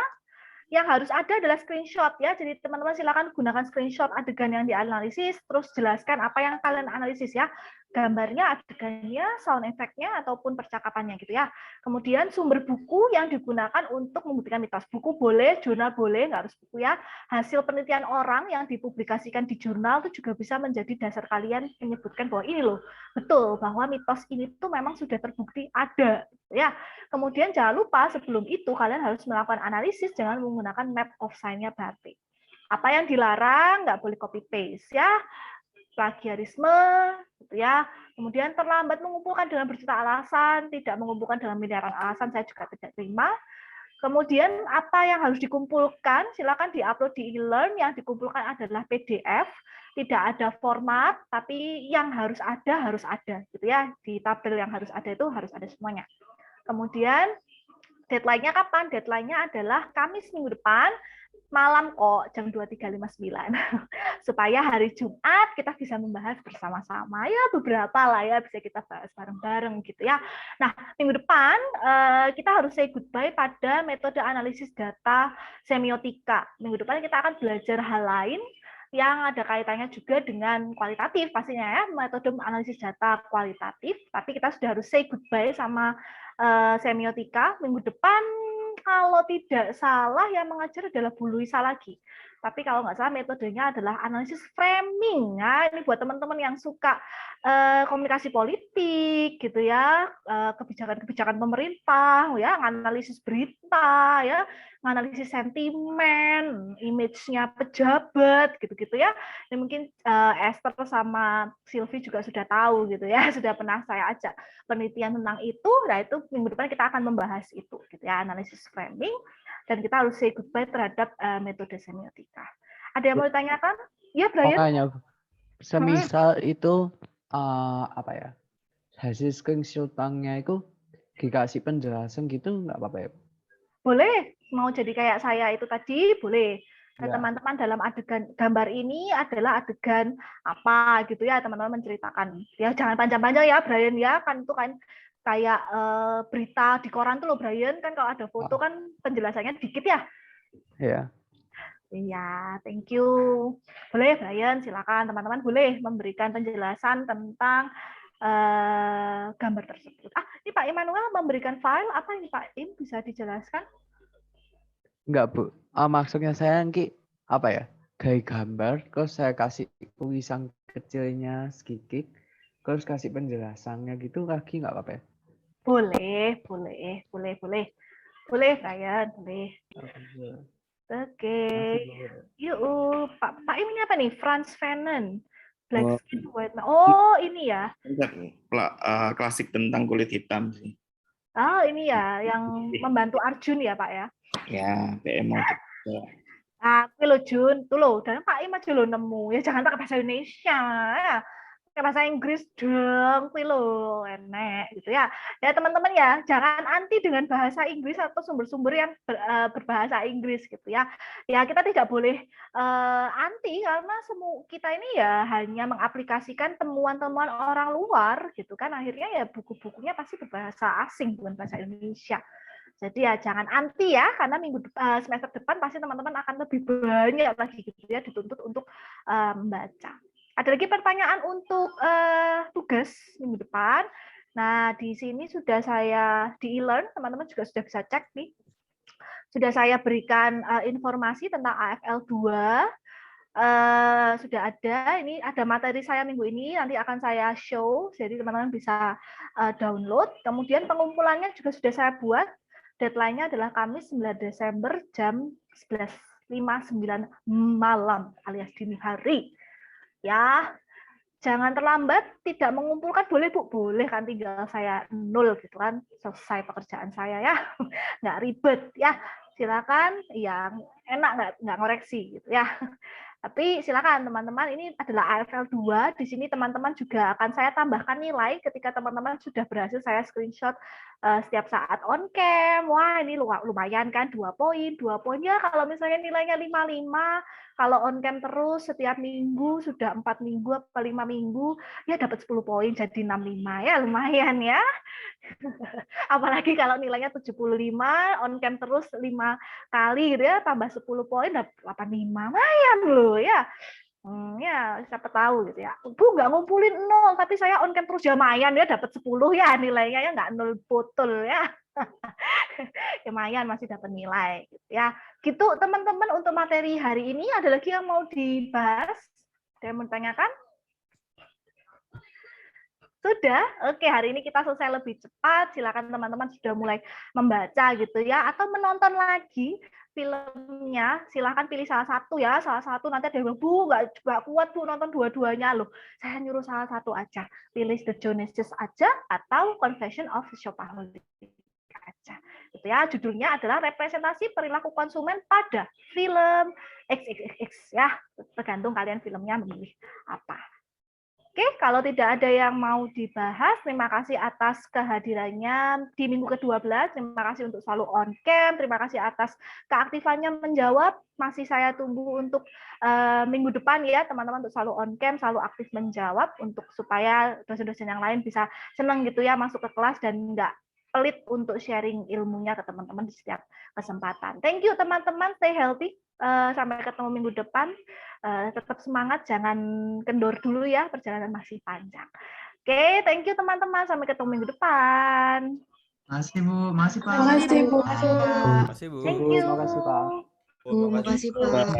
Yang harus ada adalah screenshot ya. Jadi teman-teman silakan gunakan screenshot adegan yang dianalisis, terus jelaskan apa yang kalian analisis ya. Gambarnya, adegannya, sound effect-nya, ataupun percakapannya gitu ya. Kemudian sumber buku yang digunakan untuk membuktikan mitos. Buku boleh, jurnal boleh, nggak harus buku ya. Hasil penelitian orang yang dipublikasikan di jurnal itu juga bisa menjadi dasar kalian menyebutkan bahwa ini loh, betul bahwa mitos ini tuh memang sudah terbukti ada. Ya, kemudian jangan lupa sebelum itu kalian harus melakukan analisis dengan menggunakan map of sign-nya Bartik. Apa yang dilarang nggak boleh copy paste ya, plagiarisme, gitu ya. Kemudian terlambat mengumpulkan dengan berjuta alasan, tidak mengumpulkan dalam miliaran alasan saya juga tidak terima. Kemudian apa yang harus dikumpulkan, silakan diupload di e-learn. Yang dikumpulkan adalah PDF, tidak ada format, tapi yang harus ada, gitu ya. Di tabel yang harus ada itu harus ada semuanya. Kemudian deadline-nya kapan? Deadline-nya adalah Kamis minggu depan, malam kok, jam 23.59. Supaya hari Jumat kita bisa membahas bersama-sama. Ya beberapa lah ya, bisa kita bahas bareng-bareng gitu ya. Nah, minggu depan kita harus say goodbye pada metode analisis data semiotika. Minggu depan kita akan belajar hal lain yang ada kaitannya juga dengan kualitatif pastinya ya, metode analisis data kualitatif, tapi kita sudah harus say goodbye sama semiotika. Minggu depan kalau tidak salah yang mengajar adalah Bu Luisa lagi. Tapi kalau nggak salah metodenya adalah analisis framing. Nah, ini buat teman-teman yang suka komunikasi politik gitu ya, kebijakan-kebijakan pemerintah ya, analisis berita ya, analisis sentimen, image-nya pejabat gitu-gitu ya. Ini mungkin Esther sama Sylvie juga sudah tahu gitu ya, sudah pernah saya ajak penelitian tentang itu. Nah, itu minggu depan kita akan membahas itu gitu ya, analisis framing, dan kita harus say goodbye terhadap metode semiotika. Ada yang mau ditanyakan? Ya, Brian. Makanya semisal itu hasil screenshot-nya itu dikasih penjelasan gitu nggak apa-apa ya? Boleh, mau jadi kayak saya itu tadi boleh. Ya. Teman-teman dalam adegan gambar ini adalah adegan apa gitu ya, teman-teman menceritakan. Ya jangan panjang-panjang ya Brian ya, kan itu kan kayak berita di koran tuh loh Brian, kan kalau ada foto kan penjelasannya dikit ya. Iya. Iya, thank you. Boleh Brian, silakan teman-teman boleh memberikan penjelasan tentang gambar tersebut. Ini Pak Immanuel memberikan file apa ini Pak Im, bisa dijelaskan? Enggak, Bu. Maksudnya saya kayak gambar, terus saya kasih tulisan kecilnya sedikit, terus kasih penjelasannya gitu lagi nggak apa-apa ya? Boleh, Brian, boleh. Oke. Yuk, Pak Im ini apa nih? Franz Fanon. Black Skin White Man. Oh, ini ya. Klasik tentang kulit hitam sih. Oh, ini ya yang membantu Arjun ya, Pak ya. Ya, PM mau Aku lo Jun, tuh lo, dan Pak Im aja lo nemu. Ya jangan pakai bahasa Indonesia ya. Pakai bahasa Inggris dong, kuwi lo enek gitu ya. Ya teman-teman ya, jangan anti dengan bahasa Inggris atau sumber-sumber yang berbahasa Inggris gitu ya. Ya kita tidak boleh anti karena semua kita ini ya hanya mengaplikasikan temuan-temuan orang luar gitu kan. Akhirnya ya buku-bukunya pasti berbahasa asing bukan bahasa Indonesia. Jadi ya jangan anti ya, karena semester depan pasti teman-teman akan lebih banyak lagi gitu ya dituntut untuk membaca. Ada lagi pertanyaan untuk tugas minggu depan. Nah, di sini sudah saya di e-learn, teman-teman juga sudah bisa cek nih. Sudah saya berikan informasi tentang AFL 2. Sudah ada, ini ada materi saya minggu ini, nanti akan saya show, jadi teman-teman bisa download. Kemudian pengumpulannya juga sudah saya buat. Deadline-nya adalah Kamis 9 Desember jam 11.59 malam alias dini hari. Ya, jangan terlambat, tidak mengumpulkan boleh Bu, boleh kan tinggal saya 0 gitu kan, selesai pekerjaan saya ya, nggak ribet ya, silakan, yang enak nggak ngoreksi gitu ya. Tapi silakan teman-teman, ini adalah AFL 2. Di sini teman-teman juga akan saya tambahkan nilai ketika teman-teman sudah berhasil saya screenshot setiap saat on cam. Wah, ini lumayan kan 2 poin. 2 poinnya kalau misalnya nilainya 55, kalau on cam terus setiap minggu sudah 4 minggu atau 5 minggu, ya dapat 10 poin jadi 65 ya, lumayan ya. Apalagi kalau nilainya 75, on cam terus 5 kali gitu ya, tambah 10 poin dapat 85, lumayan loh ya. Ya siapa tahu gitu ya. Bu nggak ngumpulin 0, tapi saya on cam terus ya lumayan ya, dapat 10 ya nilainya ya, nggak 0 botol ya. Lumayan masih dapat nilai gitu ya. Gitu teman-teman, untuk materi hari ini ada lagi yang mau dibahas? Ada yang mau ditanyakan? Sudah? Oke, hari ini kita selesai lebih cepat. Silakan teman-teman sudah mulai membaca gitu ya, atau menonton lagi filmnya. Silakan pilih salah satu ya, salah satu. Nanti ada yang Bu, nggak kuat Bu nonton dua-duanya loh. Saya nyuruh salah satu aja. Pilih The Joneses aja atau Confession of a Shopaholic aja. Gitu ya. Judulnya adalah representasi perilaku konsumen pada film XXX ya. Tergantung kalian filmnya memilih apa. Oke, kalau tidak ada yang mau dibahas, terima kasih atas kehadirannya di minggu ke-12. Terima kasih untuk selalu on cam. Terima kasih atas keaktifannya menjawab. Masih saya tunggu untuk minggu depan ya, teman-teman, untuk selalu on cam, selalu aktif menjawab, untuk supaya dosen-dosen yang lain bisa senang gitu ya masuk ke kelas dan nggak pelit untuk sharing ilmunya ke teman-teman di setiap kesempatan. Thank you teman-teman, stay healthy. Sampai ketemu minggu depan. Tetap semangat, jangan kendor dulu ya, perjalanan masih panjang. Oke, thank you teman-teman, sampai ketemu minggu depan. Makasih Bu, makasih Pak. Makasih Bu. Makasih Bu. Thank you. Makasih Pak. Makasih Pak.